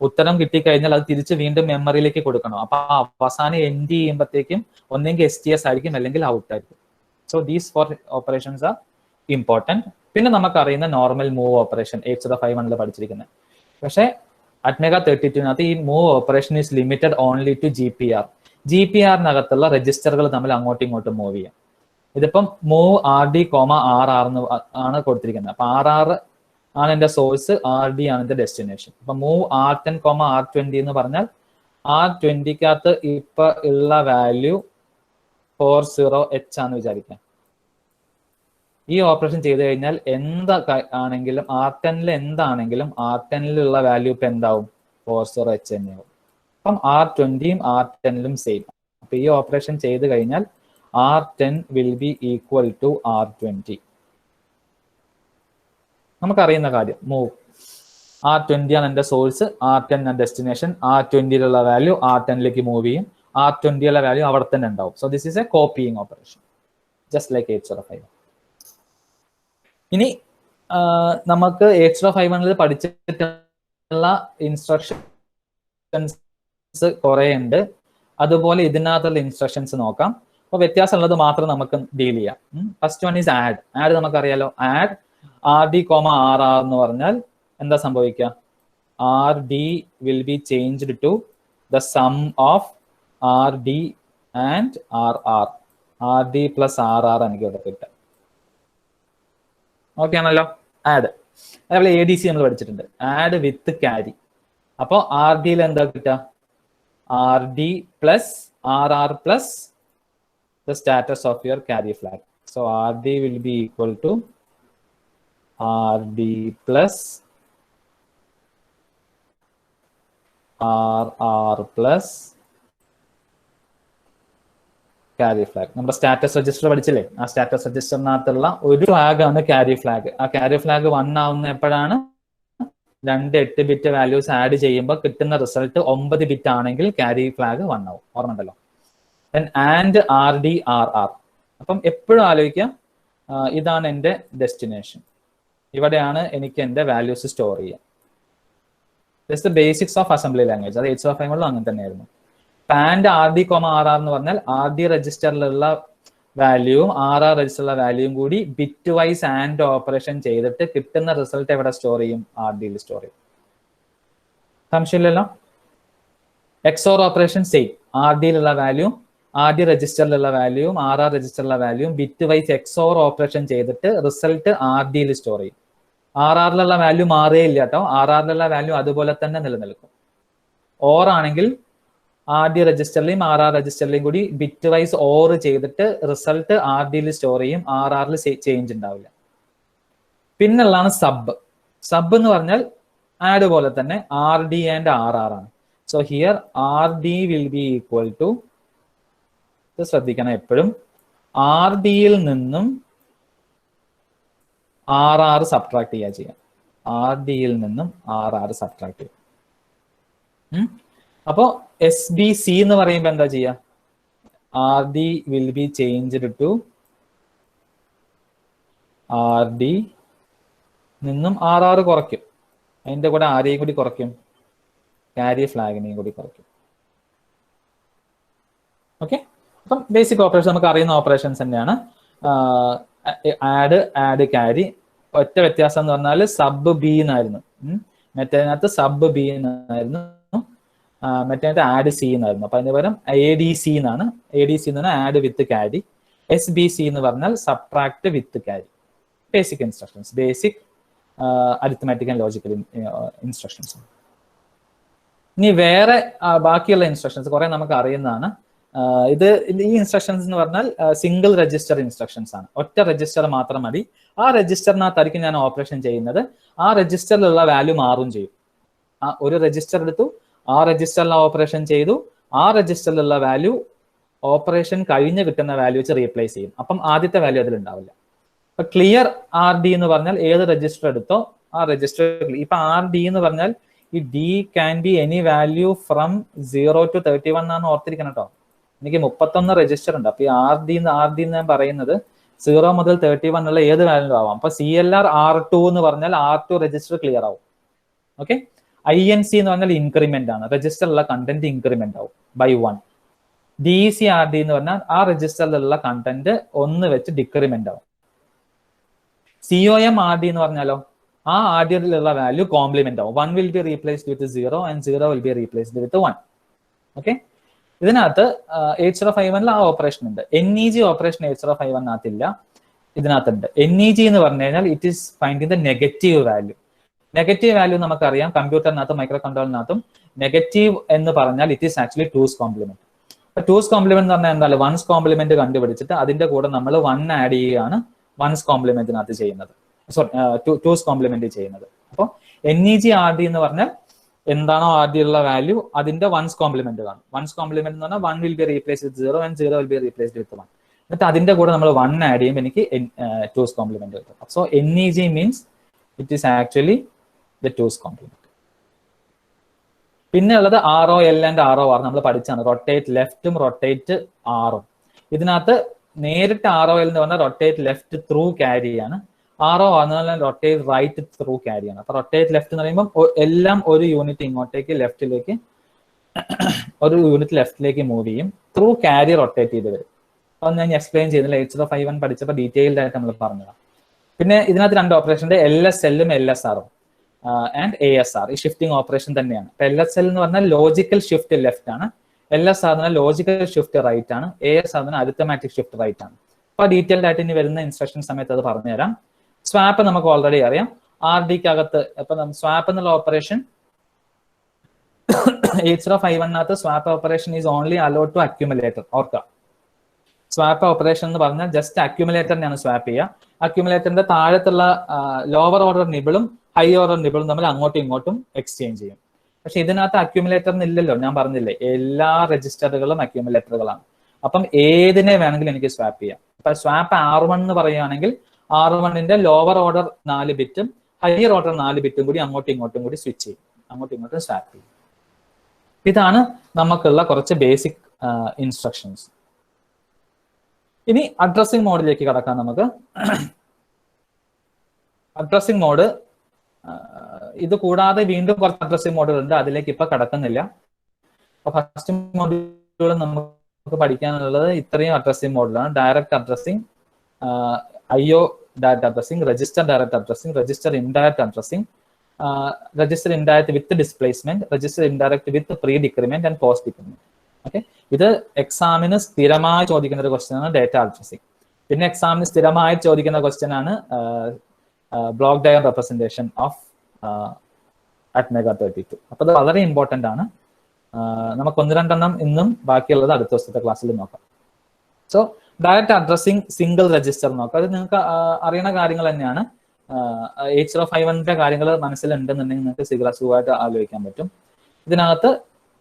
ഉത്തരം കിട്ടിക്കഴിഞ്ഞാൽ അത് തിരിച്ച് വീണ്ടും മെമ്മറിയിലേക്ക് കൊടുക്കണം. അപ്പൊ അവസാനം എൻഡ് ചെയ്യുമ്പോഴത്തേക്കും ഒന്നെങ്കിൽ STS ആയിരിക്കും, അല്ലെങ്കിൽ ഔട്ട് ആയിരിക്കും. So these 4 operations are important. പിന്നെ നമുക്കറിയുന്ന നോർമൽ മൂവ് ഓപ്പറേഷൻ 8051 പഠിച്ചിരിക്കുന്നത്. പക്ഷേ അറ്റ്മെഗ 32 ഈ move operation is limited only to GPR. GPRനകത്തുള്ള രജിസ്റ്ററുകൾ തമ്മിൽ അങ്ങോട്ടും ഇങ്ങോട്ടും മൂവ് ചെയ്യാം. ഇതിപ്പം മൂവ് RD, RR എന്ന് ആണ് കൊടുത്തിരിക്കുന്നത്. അപ്പൊ RR ആണ് എന്റെ സോഴ്സ്, RD ആണ് എന്റെ ഡെസ്റ്റിനേഷൻ. അപ്പൊ മൂവ് R10, R20 എന്ന് പറഞ്ഞാൽ R20ക്കകത്ത് ഇപ്പൊ ഉള്ള വാല്യൂ 40H ആണെന്ന് വിചാരിക്കാം. ഈ ഓപ്പറേഷൻ ചെയ്ത് കഴിഞ്ഞാൽ ആണെങ്കിലും R10ൽ എന്താണെങ്കിലും R10ലുള്ള വാല്യൂ ഇപ്പൊ എന്താവും? 40H തന്നെയാവും. അപ്പം R20യും R10ലും സെയിം. അപ്പൊ ഈ ഓപ്പറേഷൻ ചെയ്ത് കഴിഞ്ഞാൽ R10 will be equal to R20. നമുക്കറിയുന്ന കാര്യം, മൂവ് R20 ആണ് എന്റെ സോഴ്സ്, R10 ആണ് ഡെസ്റ്റിനേഷൻ. R20ലുള്ള വാല്യൂ R10ലേക്ക് മൂവ് ചെയ്യും, R20യുള്ള വാല്യൂ അവിടെ തന്നെ ഉണ്ടാവും. So this is A copying operation, just like 8051. ഇനി നമുക്ക് 8051 പഠിച്ചിട്ടുള്ള ഇൻസ്ട്രക്ഷൻസ് കുറെ ഉണ്ട്. അതുപോലെ ഇതിനകത്തുള്ള ഇൻസ്ട്രക്ഷൻസ് നോക്കാം. അപ്പൊ വ്യത്യാസമുള്ളത് മാത്രം നമുക്ക് ഡീൽ ചെയ്യാം. First one is add. Add നമുക്കറിയാലോ. ആഡ് RD, RR എന്ന് പറഞ്ഞാൽ എന്താ സംഭവിക്കുക? RD will be changed to the sum of RD and RR. RD plus RR എനിക്ക് ഇവിടെ കിട്ടുക. ഓക്കെ ആണല്ലോ. ആഡ്. അതേപോലെ ADC നമ്മൾ പഠിച്ചിട്ടുണ്ട്, ആഡ് വിത്ത് ക്യാരി. അപ്പോ RDയിൽ എന്താ കിട്ടുക? RD plus RR plus the status of your carry flag. So RD will be equal to RD plus RR plus carry flag. നമ്മുടെ സ്റ്റാറ്റസ് രജിസ്റ്റർ പഠിച്ചില്ലേ? ആ സ്റ്റാറ്റസ് രജിസ്റ്ററിനകത്തുള്ള ഒരു ഫ്ലാഗ് ആണ് ക്യാരി ഫ്ലാഗ്. ആ ക്യാരി ഫ്ലാഗ് 1 ആവുന്ന എപ്പോഴാണ്? 2 8 ബിറ്റ് വാല്യൂസ് ആഡ് ചെയ്യുമ്പോൾ കിട്ടുന്ന റിസൾട്ട് 9 ബിറ്റ് ആണെങ്കിൽ ക്യാരി ഫ്ലാഗ് 1 ആവും. ഓർമ്മണ്ടല്ലോ? And RDRR. അപ്പം എപ്പോഴും ആലോചിക്കുക, ഇതാണ് എൻ്റെ ഡെസ്റ്റിനേഷൻ. ഇവിടെയാണ് എനിക്ക് എൻ്റെ വാല്യൂസ് സ്റ്റോർ ചെയ്യാം. Just the basics of assembly language. അത് 8051 അങ്ങനെ തന്നെയായിരുന്നു. ആൻഡ് RD, RR എന്ന് പറഞ്ഞാൽ RD രജിസ്റ്ററിലുള്ള വാല്യൂവും RR രജിസ്റ്ററിലുള്ള വാല്യൂവും കൂടി ബിറ്റ് വൈസ് ആൻഡ് ഓപ്പറേഷൻ ചെയ്തിട്ട് കിട്ടുന്ന റിസൾട്ട് എവിടെ സ്റ്റോർ ചെയ്യും? RDയിൽ സ്റ്റോർ ചെയ്യും. സംശയമില്ലല്ലോ? XOR operation same. RDയിലുള്ള വാല്യൂ, RD രജിസ്റ്ററിലുള്ള വാല്യൂവും RR രജിസ്റ്ററിലുള്ള വാല്യൂവും ബിറ്റ് വൈസ് XOR ഓപ്പറേഷൻ ചെയ്തിട്ട് റിസൾട്ട് RDയിൽ സ്റ്റോർ ചെയ്യും. RRലുള്ള വാല്യൂ മാറുകയില്ല കേട്ടോ. RRലുള്ള വാല്യൂ അതുപോലെ തന്നെ നിലനിൽക്കും. ഓർ ആണെങ്കിൽ RD രജിസ്റ്ററിലെയും RR രജിസ്റ്ററിലെയും കൂടി ബിറ്റ് വൈസ് ഓർ ചെയ്തിട്ട് റിസൾട്ട് RDയിൽ സ്റ്റോർ ചെയ്യും. RRൽ ചേഞ്ച് ഉണ്ടാവില്ല. പിന്നുള്ളതാണ് സബ്. സബ് എന്ന് പറഞ്ഞാൽ ആഡ് പോലെ തന്നെ RD ആൻഡ് RR ആണ്. So here RD will be equal to, ശ്രദ്ധിക്കണം എപ്പോഴും, RDയിൽ നിന്നും RR സബ്ട്രാക്ട് ചെയ്യാം. RDയിൽ നിന്നും RR സബ്ട്രാക്ട് ചെയ്യും. അപ്പോ SBC എന്ന് പറയുമ്പോൾ എന്താ ചെയ്യുക? RD will be changed to RD നിന്നും RR കുറയ്ക്കും. അതിന്റെ കൂടെ ആരെയും കൂടി കുറയ്ക്കും? ക്യാരി ഫ്ലാഗിനെയും കൂടി കുറയ്ക്കും. ഓക്കെ, അപ്പം ബേസിക് ഓപ്പറേഷൻ നമുക്ക് അറിയുന്ന ഓപ്പറേഷൻസ് തന്നെയാണ്. Add carry. ഒറ്റ വ്യത്യാസം എന്ന് പറഞ്ഞാൽ സബ് ബി എന്നായിരുന്നു. മറ്റേതിനകത്ത് സബ് ബി എന്നായിരുന്നു, മറ്റേതിനകത്ത് ആഡ് സി എന്നായിരുന്നു. അപ്പൊ അതിന് പകരം ADC എന്നാണ്. ADC എന്ന് പറഞ്ഞാൽ ആഡ് വിത്ത് ക്യാരി. SBC എന്ന് പറഞ്ഞാൽ subtract with carry. Basic instructions, basic arithmetic and logical instructions. ഇനി വേറെ ബാക്കിയുള്ള ഇൻസ്ട്രക്ഷൻസ് കുറെ നമുക്ക് അറിയുന്നതാണ്. ഈ ഇൻസ്ട്രക്ഷൻസ് എന്ന് പറഞ്ഞാൽ സിംഗിൾ രജിസ്റ്റർ ഇൻസ്ട്രക്ഷൻസ് ആണ്. ഒറ്റ രജിസ്റ്റർ മാത്രം മതി. ആ രജിസ്റ്ററിനകത്തായിരിക്കും ഞാൻ ഓപ്പറേഷൻ ചെയ്യുന്നത്. ആ രജിസ്റ്ററിലുള്ള വാല്യൂ മാറും ചെയ്യും. ഒരു രജിസ്റ്റർ എടുത്തു, ആ രജിസ്റ്ററിൽ ഓപ്പറേഷൻ ചെയ്തു, ആ രജിസ്റ്ററിലുള്ള വാല്യൂ ഓപ്പറേഷൻ കഴിഞ്ഞ് കിട്ടുന്ന വാല്യൂ വെച്ച് റീപ്ലേസ് ചെയ്യും. അപ്പം ആദ്യത്തെ വാല്യൂ അതിൽ ഉണ്ടാവില്ല. ഇപ്പൊ ക്ലിയർ RD എന്ന് പറഞ്ഞാൽ ഏത് രജിസ്റ്റർ എടുത്തോ ആ രജിസ്റ്റർ. ഇപ്പൊ RD എന്ന് പറഞ്ഞാൽ ഈ D can be any value from 0 to 31 എന്നാണ് ഓർത്തിരിക്കണം കേട്ടോ. എനിക്ക് 31 രജിസ്റ്റർ ഉണ്ട്. അപ്പൊ ഈ RD എന്ന് ഞാൻ പറയുന്നത് 0 മുതൽ 31 ഉള്ള ഏത് വാല്യൂ ആവാം. അപ്പൊ CLR R2 എന്ന് പറഞ്ഞാൽ R2 രജിസ്റ്റർ ക്ലിയർ ആവും. ഓക്കെ, INC എന്ന് പറഞ്ഞാൽ ഇൻക്രിമെന്റ് ആണ്. രജിസ്റ്ററിലുള്ള കണ്ടന്റ് ഇൻക്രിമെന്റ് ആവും ബൈ 1. DEC/RD എന്ന് പറഞ്ഞാൽ ആ രജിസ്റ്ററിലുള്ള കണ്ടന്റ് 1 വെച്ച് ഡിക്രിമെന്റ് ആവും. COM/RD എന്ന് പറഞ്ഞാലോ ആ RDയിലുള്ള വാല്യൂ കോംപ്ലിമെന്റ് ആവും. 1 will be replaced with 0 and 0 will be replaced with 1. Okay, ഇതിനകത്ത് 8051 ആ ഓപ്പറേഷൻ ഉണ്ട്. NEG ഓപ്പറേഷൻ 8051 ഇല്ല, ഇതിനകത്തുണ്ട്. NEG എന്ന് പറഞ്ഞു കഴിഞ്ഞാൽ it is finding the negative value. Negative value നമുക്കറിയാം കമ്പ്യൂട്ടറിനകത്തും മൈക്രോ കൺട്രോളിനകത്തും. നെഗറ്റീവ് എന്ന് പറഞ്ഞാൽ it is actually 2's complement. അപ്പൊ 2's കോംപ്ലിമെന്റ് എന്ന് പറഞ്ഞാൽ എന്താണ്? 1's കോംപ്ലിമെന്റ് കണ്ടുപിടിച്ചിട്ട് അതിന്റെ കൂടെ നമ്മൾ 1 ആഡ് ചെയ്യുകയാണ് 1's കോംപ്ലിമെന്റിനകത്ത് ചെയ്യുന്നത്. സോറി, 2's കോംപ്ലിമെന്റ് ചെയ്യുന്നത്. അപ്പോൾ NEG/RD എന്ന് പറഞ്ഞാൽ എന്താണോ RDയിലുള്ള വാല്യൂ അതിന്റെ 1's കോംപ്ലിമെന്റ് കാണും. 1's കോംപ്ലിമെന്റ് എന്ന് പറഞ്ഞാൽ 1 will be replaced with 0 and 0 will be replaced വിത്ത് 1. എന്നിട്ട് അതിന്റെ കൂടെ നമ്മൾ 1 ആഡ് ചെയ്യുമ്പോൾ എനിക്ക് 2's കോംപ്ലിമെന്റ് കിട്ടും. So NEG means it is actually the 2's complement. പിന്നെ ഉള്ളത് ROL ആൻഡ് ROR നമ്മൾ പഠിച്ചാണ്. റൊട്ടേറ്റ് ലെഫ്റ്റും റൊട്ടേറ്റ് ആറും. ഇതിനകത്ത് നേരിട്ട് ROL എന്ന് പറഞ്ഞാൽ റൊട്ടേറ്റ് ലെഫ്റ്റ് ത്രൂ ക്യാരിയാണ്. ROR എന്ന് പറഞ്ഞാൽ റൊട്ടേറ്റ് റൈറ്റ് ത്രൂ ക്യാരിയാണ്. അപ്പൊ റൊട്ടേറ്റ് ലെഫ്റ്റ് എന്ന് പറയുമ്പോൾ എല്ലാം ഒരു യൂണിറ്റ് ഇങ്ങോട്ടേക്ക് ലെഫ്റ്റിലേക്ക്, ഒരു യൂണിറ്റ് ലെഫ്റ്റിലേക്ക് മൂവ് ചെയ്യും. ത്രൂ ക്യാരി റൊട്ടേറ്റ് ചെയ്ത് വരും. അത് ഞാൻ എക്സ്പ്ലെയിൻ ചെയ്യുന്നില്ല. 8051 പഠിച്ചപ്പോൾ ഡീറ്റെയിൽഡ് ആയിട്ട് നമ്മൾ പറഞ്ഞതാണ്. പിന്നെ ഇതിനകത്ത് 2 ഓപ്പറേഷൻ ഉണ്ട്, LSL-ഉം LSR-ഉം ആൻഡ് ASR. ഈ ഷിഫ്റ്റിംഗ് ഓപ്പറേഷൻ തന്നെയാണ്. ഇപ്പൊ LSL എന്ന് പറഞ്ഞാൽ ലോജിക്കൽ ഷിഫ്റ്റ് ലെഫ്റ്റ് ആണ്. LSR എന്ന് പറഞ്ഞാൽ ലോജിക്കൽ ഷിഫ്റ്റ് റൈറ്റ് ആണ്. ASR എന്ന് പറഞ്ഞാൽ അരിത്തമാറ്റിക് ഷിഫ്റ്റ് റൈറ്റ് ആണ്. അപ്പൊ ഡീറ്റെയിൽഡ് ആയിട്ട് ഇനി വരുന്ന ഇൻസ്ട്രക്ഷൻ സമയത്ത് അത് പറഞ്ഞുതരാം. സ്വാപ്പ് നമുക്ക് ഓൾറെഡി അറിയാം. RDക്കകത്ത് ഇപ്പൊ സ്വാപ്പ് എന്നുള്ള operation 8051 swap operation is only allowed to accumulator. ഓർക്കുക, സ്വാപ്പ് ഓപ്പറേഷൻ എന്ന് പറഞ്ഞാൽ ജസ്റ്റ് അക്യുമുലേറ്ററിനെയാണ് സ്വാപ്പ് ചെയ്യുക. അക്യുമുലേറ്ററിന്റെ താഴത്തുള്ള ലോവർ ഓർഡർ നിബിളും ഹൈ ഓർഡർ നിബിളും തമ്മിൽ അങ്ങോട്ടും ഇങ്ങോട്ടും എക്സ്ചേഞ്ച് ചെയ്യും. പക്ഷെ ഇതിനകത്ത് അക്യുമുലേറ്ററിന് ഇല്ലല്ലോ, ഞാൻ പറഞ്ഞില്ലേ എല്ലാ രജിസ്റ്ററുകളും അക്യുമുലേറ്ററുകളാണ്. അപ്പം ഏതിനെ വേണമെങ്കിലും എനിക്ക് സ്വാപ്പ് ചെയ്യാം. അപ്പൊ സ്വാപ്പ് R1 എന്ന് പറയുകയാണെങ്കിൽ R1ന്റെ ലോവർ ഓർഡർ 4 ബിറ്റും ഹയർ ഓർഡർ 4 ബിറ്റും കൂടി അങ്ങോട്ടും ഇങ്ങോട്ടും കൂടി സ്വിച്ച് ചെയ്യും, അങ്ങോട്ടും ഇങ്ങോട്ടും സ്വാപ്പ് ചെയ്യും. ഇതാണ് നമുക്കുള്ള കുറച്ച് ബേസിക് ഇൻസ്ട്രക്ഷൻസ്. ഇനി അഡ്രസ്സിംഗ് മോഡിലേക്ക് കടക്കാം. നമുക്ക് അഡ്രസ്സിംഗ് മോഡ്, ഇത് കൂടാതെ വീണ്ടും കുറച്ച് അഡ്രസ്സിംഗ് മോഡുകളുണ്ട്, അതിലേക്ക് ഇപ്പൊ കടക്കുന്നില്ല. അപ്പൊ ഫസ്റ്റ് മോഡ്യൂൾ നമുക്ക് പഠിക്കാനുള്ളത് ഇത്രയും അഡ്രസ്സിംഗ് മോഡലാണ്: direct addressing, IO direct addressing, register direct addressing, register indirect addressing, register indirect with displacement, register indirect with pre decrement and post decrement. Okay, ഇത് എക്സാമിന് സ്ഥിരമായി ചോദിക്കുന്ന ഒരു ക്വസ്റ്റ്യൻ ആണ് ഡേറ്റ അഡ്രസ്സിംഗ്. പിന്നെ എക്സാമിന് സ്ഥിരമായി ചോദിക്കുന്ന ക്വസ്റ്റ്യൻ ആണ് block diagram representation of ATmega32. അപ്പൊ അത് വളരെ ഇമ്പോർട്ടന്റ് ആണ്. നമുക്ക് 1-2 ഇന്നും ബാക്കിയുള്ളത് അടുത്ത ദിവസത്തെ ക്ലാസ്സിൽ നോക്കാം. So direct addressing single register നോക്കാം. അത് നിങ്ങൾക്ക് അറിയുന്ന കാര്യങ്ങൾ തന്നെയാണ്. 8051ന്റെ കാര്യങ്ങൾ മനസ്സിലുണ്ടെന്നുണ്ടെങ്കിൽ നിങ്ങൾക്ക് സുഖമായിട്ട് ആലോചിക്കാൻ പറ്റും. ഇതിനകത്ത്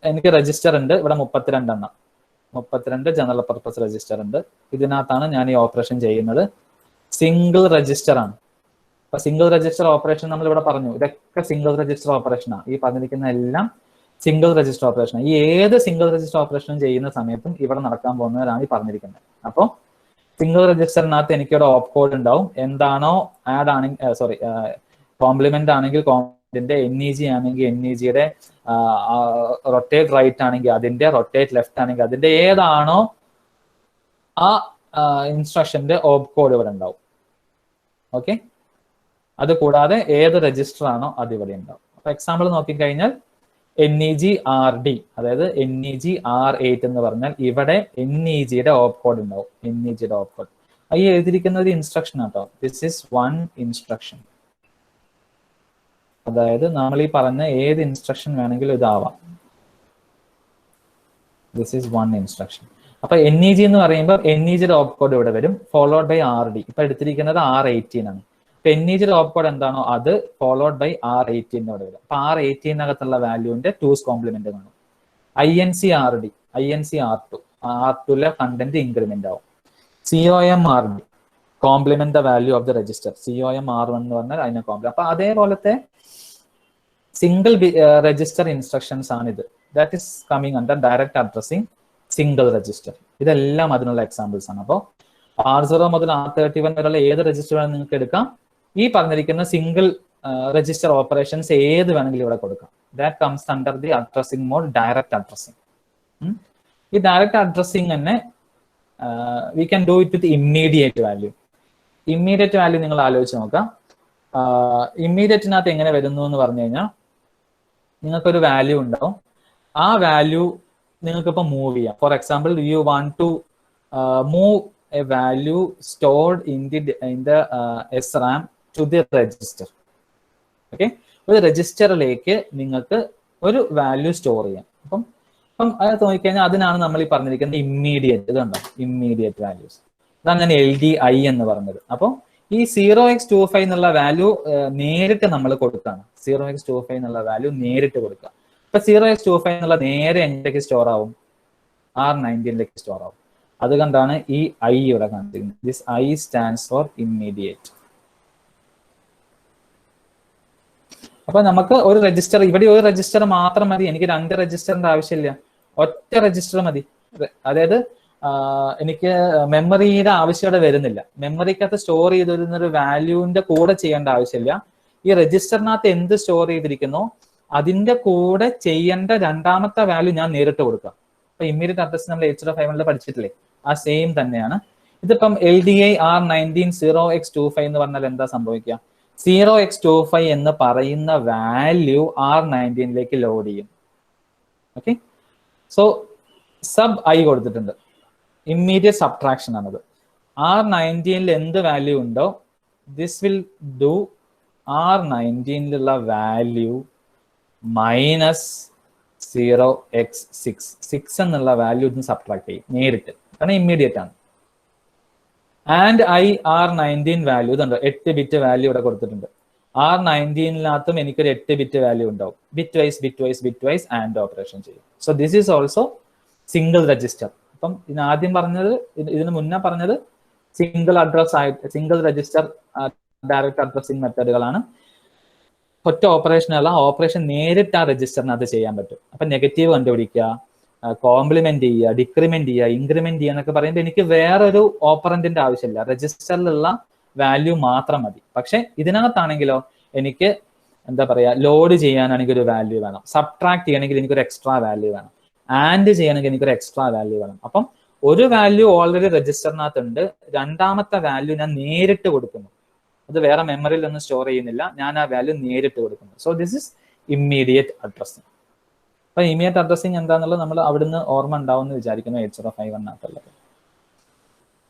എനിക്ക് രജിസ്റ്റർ ഉണ്ട്, ഇവിടെ 32 ജനറൽ പർപ്പസ് രജിസ്റ്റർ ഉണ്ട്. ഇതിനകത്താണ് ഞാൻ ഈ ഓപ്പറേഷൻ ചെയ്യുന്നത്. സിംഗിൾ രജിസ്റ്റർ ആണ്. അപ്പൊ സിംഗിൾ രജിസ്റ്റർ ഓപ്പറേഷൻ നമ്മൾ ഇവിടെ പറഞ്ഞു, ഇതൊക്കെ സിംഗിൾ രജിസ്റ്റർ ഓപ്പറേഷനാണ്. ഈ പറഞ്ഞിരിക്കുന്ന എല്ലാം സിംഗിൾ രജിസ്റ്റർ ഓപ്പറേഷൻ. ഈ ഏത് സിംഗിൾ രജിസ്റ്റർ ഓപ്പറേഷൻ ചെയ്യുന്ന സമയത്തും ഇവിടെ നടക്കാൻ പോകുന്നവരാണ് ഈ പറഞ്ഞിരിക്കുന്നത്. അപ്പോൾ സിംഗിൾ രജിസ്റ്ററിനകത്ത് എനിക്കൊരു ഓപ്പ് കോഡ് ഉണ്ടാവും. എന്താണോ ആഡ് ആണെങ്കിൽ കോംപ്ലിമെന്റ് ആണെങ്കിൽ കോംപ്ലിമെന്റിന്റെ, NEG ആണെങ്കിൽ NEGയുടെ, റൊട്ടേറ്റ് റൈറ്റ് ആണെങ്കിൽ അതിന്റെ, റൊട്ടേറ്റ് ലെഫ്റ്റ് ആണെങ്കിൽ അതിന്റെ, ഏതാണോ ആ ഇൻസ്ട്രക്ഷന്റെ ഓപ്പ് കോഡ് ഇവിടെ ഉണ്ടാവും. ഓക്കെ, അത് കൂടാതെ ഏത് രജിസ്റ്റർ ആണോ അത് ഇവിടെ ഉണ്ടാവും. അപ്പൊ എക്സാമ്പിൾ നോക്കിക്കഴിഞ്ഞാൽ NEG RD, അതായത് NEG R8 എന്ന് പറഞ്ഞാൽ ഇവിടെ NEGയുടെ ഓപ്പ് കോഡ് ഉണ്ടാവും. NEGയുടെ ഓപ്പ് കോഡ് ഈ എഴുതിയിരിക്കുന്ന ഒരു ഇൻസ്ട്രക്ഷൻ ആട്ടോ. This is 1 instruction. അതായത് നമ്മൾ ഈ പറഞ്ഞ ഏത് ഇൻസ്ട്രക്ഷൻ വേണമെങ്കിലും ഇതാവാം. This is 1 instruction. അപ്പൊ NEG എന്ന് പറയുമ്പോൾ NEGയുടെ ഓപ്പ് കോഡ് ഇവിടെ വരും, ഫോളോഡ് ബൈ RD. ഇപ്പൊ എടുത്തിരിക്കുന്നത് R18 ആണ്. ഇപ്പൊ NEGയുടെ ഓപ്പ് കോഡ് എന്താണോ അത് ഫോളോഡ് ബൈ R18 ഇവിടെ വരും. അപ്പൊ R18 വാല്യൂവിന്റെ 2's കോംപ്ലിമെന്റ് കാണും. INC RD, INC R2ലെ കണ്ടന്റ് ഇൻക്രിമെന്റ് ആവും. COM RD, complement the value of the register. COM R1 എന്ന് പറഞ്ഞാൽ അതിനെ കോംപ്ലിമെന്റ്. അപ്പൊ അതേപോലത്തെ സിംഗിൾ രജിസ്റ്റർ ഇൻസ്ട്രക്ഷൻസ് ആണ് ഇത്. That is coming under direct addressing single register. ഇതെല്ലാം അതിനുള്ള എക്സാമ്പിൾസ് ആണ്. അപ്പോൾ R0 മുതൽ R31 വരെയുള്ള ഏത് രജിസ്റ്റർ വേണമെങ്കിൽ നിങ്ങൾക്ക് എടുക്കാം. ഈ പറഞ്ഞിരിക്കുന്ന സിംഗിൾ രജിസ്റ്റർ ഓപ്പറേഷൻസ് ഏത് വേണമെങ്കിലും ഇവിടെ കൊടുക്കാം. That comes under the addressing mode direct addressing. ഈ ഡയറക്റ്റ് അഡ്രസ്സിംഗ് തന്നെ we can do it with immediate value. Immediate value നിങ്ങൾ ആലോചിച്ച് നോക്കാം. ഇമ്മീഡിയറ്റിനകത്ത് എങ്ങനെ വരുന്നു എന്ന് പറഞ്ഞു കഴിഞ്ഞാൽ നിങ്ങൾക്കൊരു വാല്യൂ ഉണ്ടാവും. ആ വാല്യൂ നിങ്ങൾക്ക് ഇപ്പൊ മൂവ് ചെയ്യാം. For example, you want to move a value stored in the SRAM to the register. Okay, ഒരു രജിസ്റ്ററിലേക്ക് നിങ്ങൾക്ക് ഒരു വാല്യൂ സ്റ്റോർ ചെയ്യാം. അപ്പം അത് നോക്കിക്കഴിഞ്ഞാൽ അതിനാണ് നമ്മൾ ഈ പറഞ്ഞിരിക്കുന്നത് ഇമ്മീഡിയറ്റ്. ഇത് കണ്ടോ, ഇമ്മീഡിയറ്റ് വാല്യൂസ്. അതാണ് ഞാൻ LDI എന്ന് പറഞ്ഞത്. അപ്പോൾ ഈ 0x25 എന്നുള്ള വാല്യൂ നേരിട്ട് നമ്മൾ കൊടുക്കുകയാണ്. 0x25 എന്നുള്ള വാല്യൂ നേരിട്ട് കൊടുക്കുക. അപ്പൊ 0x25 എന്നുള്ള നേരെ എങ്ങോട്ടേക്ക് സ്റ്റോർ ആവും? R19ലേക്ക് സ്റ്റോർ ആവും. അതുകൊണ്ടാണ് ഈ I ഇവിടെ കാണിച്ചിരിക്കുന്നത്. This I stands for immediate. അപ്പൊ നമുക്ക് ഒരു രജിസ്റ്റർ, ഇവിടെ ഒരു രജിസ്റ്റർ മാത്രം മതി. എനിക്ക് 2 രജിസ്റ്ററിന്റെ ആവശ്യമില്ല, ഒറ്റ രജിസ്റ്റർ മതി. അതായത് എനിക്ക് മെമ്മറിയുടെ ആവശ്യത വരുന്നില്ല. മെമ്മറിക്കകത്ത് സ്റ്റോർ ചെയ്തിരുന്ന ഒരു വാല്യൂവിന്റെ കൂടെ ചെയ്യേണ്ട ആവശ്യമില്ല. ഈ രജിസ്റ്ററിനകത്ത് എന്ത് സ്റ്റോർ ചെയ്തിരിക്കുന്നോ അതിന്റെ കൂടെ ചെയ്യേണ്ട രണ്ടാമത്തെ വാല്യൂ ഞാൻ നേരിട്ട് കൊടുക്കാം. അപ്പൊ ഇമ്മീഡിയറ്റ് അഡ്രസ് നമ്മൾ 8051 പഠിച്ചിട്ടില്ലേ, ആ സെയിം തന്നെയാണ്. ഇതിപ്പം LDI R19 0x25 എന്ന് പറഞ്ഞാൽ എന്താ സംഭവിക്കുക? 0x25 എന്ന് പറയുന്ന വാല്യൂ R19ലേക്ക് ലോഡ് ചെയ്യും. ഓക്കെ, സോ സബ് I കൊടുത്തിട്ടുണ്ട്. ഇമ്മീഡിയറ്റ് സബ്ട്രാക്ഷൻ ആണത്. R19ൽ എന്ത് വാല്യൂ ഉണ്ടോ ദിസ് വിൽ ഡു R19ലുള്ള വാല്യൂ മൈനസ് 0x6 എന്നുള്ള വാല്യൂ ഇതിന് സബ്ട്രാക്ട് ചെയ്യും നേരിട്ട്, കാരണം ഇമ്മീഡിയറ്റ് ആണ്. ആൻഡ് R19 വാല്യൂ ഇതുണ്ട്, 8 ബിറ്റ് വാല്യൂ ഇവിടെ കൊടുത്തിട്ടുണ്ട്. R19നകത്തും എനിക്കൊരു 8 ബിറ്റ് വാല്യൂ ഉണ്ടാവും. ബിറ്റ് വൈസ് ആൻഡ് ഓപ്പറേഷൻ ചെയ്യും. So this is also single register. അപ്പം ആദ്യം പറഞ്ഞത്, ഇതിന് മുന്നേ പറഞ്ഞത് സിംഗിൾ അഡ്രസ് ആയിട്ട് സിംഗിൾ രജിസ്റ്റർ ഡയറക്റ്റ് അഡ്രസ്സിംഗ് മെത്തേഡുകളാണ്. ഒറ്റ ഓപ്പറേഷനല്ല, ഓപ്പറേഷൻ നേരിട്ട് ആ രജിസ്റ്ററിനകത്ത് ചെയ്യാൻ പറ്റും. അപ്പൊ നെഗറ്റീവ് കണ്ടുപിടിക്കുക, കോംപ്ലിമെന്റ് ചെയ്യുക, ഡിക്രിമെന്റ് ചെയ്യുക, ഇൻക്രിമെന്റ് ചെയ്യുക എന്നൊക്കെ പറയുമ്പോൾ എനിക്ക് വേറൊരു ഓപ്പറന്റിന്റെ ആവശ്യമില്ല, രജിസ്റ്ററിലുള്ള വാല്യൂ മാത്രം മതി. പക്ഷെ ഇതിനകത്താണെങ്കിലോ എനിക്ക് എന്താ പറയാ, ലോഡ് ചെയ്യാനാണെങ്കിൽ ഒരു വാല്യൂ വേണം, സബ്ട്രാക്ട് ചെയ്യണമെങ്കിൽ എനിക്കൊരു എക്സ്ട്രാ വാല്യൂ വേണം, ആൻഡ് ചെയ്യണമെങ്കിൽ എനിക്കൊരു എക്സ്ട്രാ വാല്യൂ വേണം. അപ്പം ഒരു വാല്യൂ ഓൾറെഡി രജിസ്റ്ററിനകത്ത് ഉണ്ട്, രണ്ടാമത്തെ വാല്യൂ ഞാൻ നേരിട്ട് കൊടുക്കുന്നു, അത് വേറെ മെമ്മറിയിൽ ഒന്നും സ്റ്റോർ ചെയ്യുന്നില്ല, ഞാൻ ആ വാല്യൂ നേരിട്ട് കൊടുക്കുന്നു. So this is immediate addressing. അപ്പൊ ഇമ്മീഡിയറ്റ് അഡ്രസ്സിംഗ് എന്താണെന്നുള്ളത് നമ്മൾ അവിടുന്ന് ഓർമ്മ ഉണ്ടാവും എന്ന് വിചാരിക്കുന്നു 8051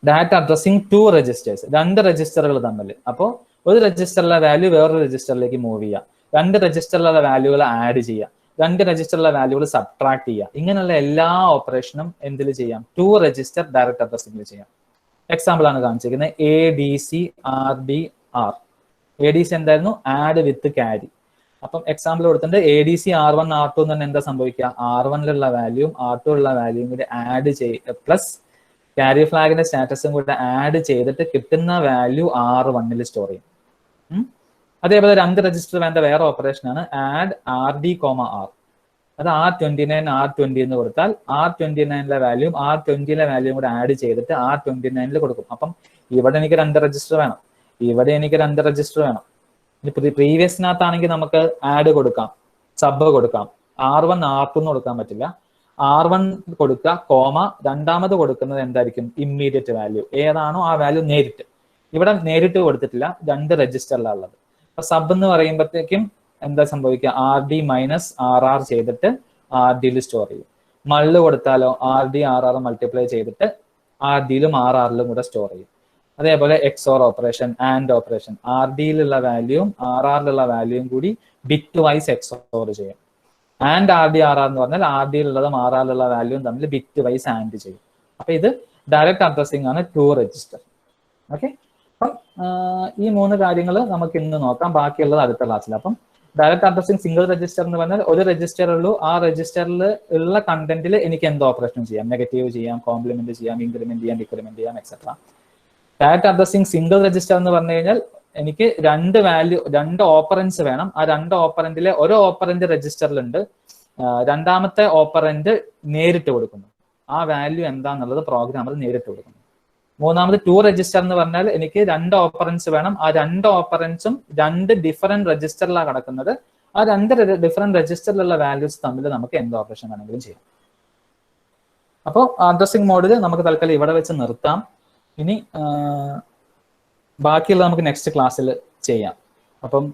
ഡാറ്റ അഡ്രസ്സിംഗ് ടു രജിസ്റ്റേഴ്സ്, രണ്ട് രജിസ്റ്ററുകൾ തമ്മിൽ. അപ്പോൾ ഒരു രജിസ്റ്ററിലെ വാല്യൂ വേറൊരു രജിസ്റ്ററിലേക്ക് മൂവ് ചെയ്യുക, രണ്ട് രജിസ്റ്ററിലുള്ള വാല്യൂകൾ ആഡ് ചെയ്യുക, രണ്ട് രജിസ്റ്ററിലെ വാല്യൂകൾ സബ്ട്രാക്ട് ചെയ്യുക, ഇങ്ങനെയുള്ള എല്ലാ ഓപ്പറേഷനും എന്തിൽ ചെയ്യാം, ടു രജിസ്റ്റർ ഡയറക്റ്റ് അഡ്രസ്സിംഗിൽ ചെയ്യാം. എക്സാമ്പിൾ ആണ് കാണിച്ചിരിക്കുന്നത് ADC/RD/R. ADC എന്തായിരുന്നു, ആഡ് വിത്ത് ക്യാരി. അപ്പം എക്സാമ്പിൾ കൊടുത്തിട്ടുണ്ട് ADC R1 R2 എന്ന് തന്നെ എന്താ സംഭവിക്കുക, R1ലുള്ള വാല്യൂയും R2ലുള്ള വാല്യൂയും കൂടി ആഡ് ചെയ്ത് പ്ലസ് ക്യാരി ഫ്ലാഗിന്റെ സ്റ്റാറ്റസും കൂടെ ആഡ് ചെയ്തിട്ട് കിട്ടുന്ന വാല്യൂ R1ൽ സ്റ്റോർ ചെയ്യും. അതേപോലെ രണ്ട് രജിസ്റ്റർ വേണ്ട വേറെ ഓപ്പറേഷൻ ആണ് ആഡ് RD, R. അത് R29 R20 എന്ന് കൊടുത്താൽ R29ലെ വാല്യൂയും R20ലെ വാല്യൂയും കൂടെ ആഡ് ചെയ്തിട്ട് R29ൽ കൊടുക്കും. അപ്പം ഇവിടെ എനിക്ക് രണ്ട് രജിസ്റ്റർ വേണം, ഇവിടെ എനിക്ക് രണ്ട് രജിസ്റ്റർ വേണം. പ്രീവിയസിനകത്താണെങ്കിൽ നമുക്ക് ആഡ് കൊടുക്കാം, സബ് കൊടുക്കാം, R1 R2 എന്ന് കൊടുക്കാൻ പറ്റില്ല. R1 കൊടുക്കുക, കോമ, രണ്ടാമത് കൊടുക്കുന്നത് എന്തായിരിക്കും, ഇമ്മീഡിയറ്റ് വാല്യൂ ഏതാണോ ആ വാല്യൂ നേരിട്ട്. ഇവിടെ നേരിട്ട് കൊടുത്തിട്ടില്ല, രണ്ട് രജിസ്റ്ററിലാണ് ഉള്ളത്. അപ്പൊ സബ് എന്ന് പറയുമ്പോഴത്തേക്കും എന്താ സംഭവിക്കുക, RD - RR ചെയ്തിട്ട് RDയിൽ സ്റ്റോർ ചെയ്യും. മള്ള് കൊടുത്താലോ RD RR മൾട്ടിപ്ലൈ ചെയ്തിട്ട് RDയിലും RRലും കൂടെ സ്റ്റോർ ചെയ്യും. അതേപോലെ XOR ഓപ്പറേഷൻ, ആൻഡ് ഓപ്പറേഷൻ, RDയിലുള്ള വാല്യൂയും RRലുള്ള വാല്യൂയും കൂടി ബിറ്റ് വൈസ് XOR ചെയ്യും. ആൻഡ് RD RR എന്ന് പറഞ്ഞാൽ RDയിലുള്ളതും RRലുള്ള വാല്യൂയും തമ്മിൽ ബിറ്റ് വൈസ് ആൻഡ് ചെയ്യും. അപ്പൊ ഇത് ഡയറക്റ്റ് അഡ്രസ്സിംഗ് ആണ്, ടു രജിസ്റ്റർ. ഓക്കെ, അപ്പം ഈ മൂന്ന് കാര്യങ്ങൾ നമുക്ക് ഇന്ന് നോക്കാം, ബാക്കിയുള്ളത് അടുത്ത ക്ലാസ്സിൽ. അപ്പം ഡയറക്റ്റ് അഡ്രസ്സിംഗ് സിംഗിൾ രജിസ്റ്റർ എന്ന് പറഞ്ഞാൽ ഒരു രജിസ്റ്റർ ഉള്ളൂ, ആ രജിസ്റ്ററിൽ ഉള്ള കണ്ടന്റിൽ എനിക്ക് എന്ത് ഓപ്പറേഷൻ ചെയ്യാം, നെഗറ്റീവ് ചെയ്യാം, കോംപ്ലിമെന്റ് ചെയ്യാം, ഇൻക്രിമെന്റ് ചെയ്യാം, ഡിക്രിമെന്റ് ചെയ്യാം, etcetera. Direct addressing single register എന്ന് പറഞ്ഞു കഴിഞ്ഞാൽ എനിക്ക് രണ്ട് ഓപ്പറൻസ് വേണം, ആ രണ്ട് ഓപ്പറന്റിലെ ഒരു ഓപ്പറന്റ് രജിസ്റ്ററിലുണ്ട്, രണ്ടാമത്തെ ഓപ്പറന്റ് നേരിട്ട് കൊടുക്കുന്നു, ആ വാല്യൂ എന്താന്നുള്ളത് പ്രോഗ്രാമർ നേരിട്ട് കൊടുക്കുന്നു. മൂന്നാമത് ടു രജിസ്റ്റർ എന്ന് പറഞ്ഞാൽ എനിക്ക് രണ്ട് ഓപ്പറൻസ് വേണം, ആ രണ്ട് ഓപ്പറൻസും രണ്ട് ഡിഫറെന്റ് രജിസ്റ്ററിലാണ് കിടക്കുന്നത്, ആ രണ്ട് ഡിഫറെന്റ് രജിസ്റ്ററിലുള്ള വാല്യൂസ് തമ്മിൽ നമുക്ക് എന്ത് ഓപ്പറേഷൻ വേണമെങ്കിലും ചെയ്യാം. അപ്പോൾ അഡ്രസ്സിംഗ് മോഡിൽ നമുക്ക് തൽക്കാലം ഇവിടെ വെച്ച് നിർത്താം. ഇനി ബാക്കിയുള്ളത് നമുക്ക് നെക്സ്റ്റ് ക്ലാസ്സിൽ ചെയ്യാം. അപ്പം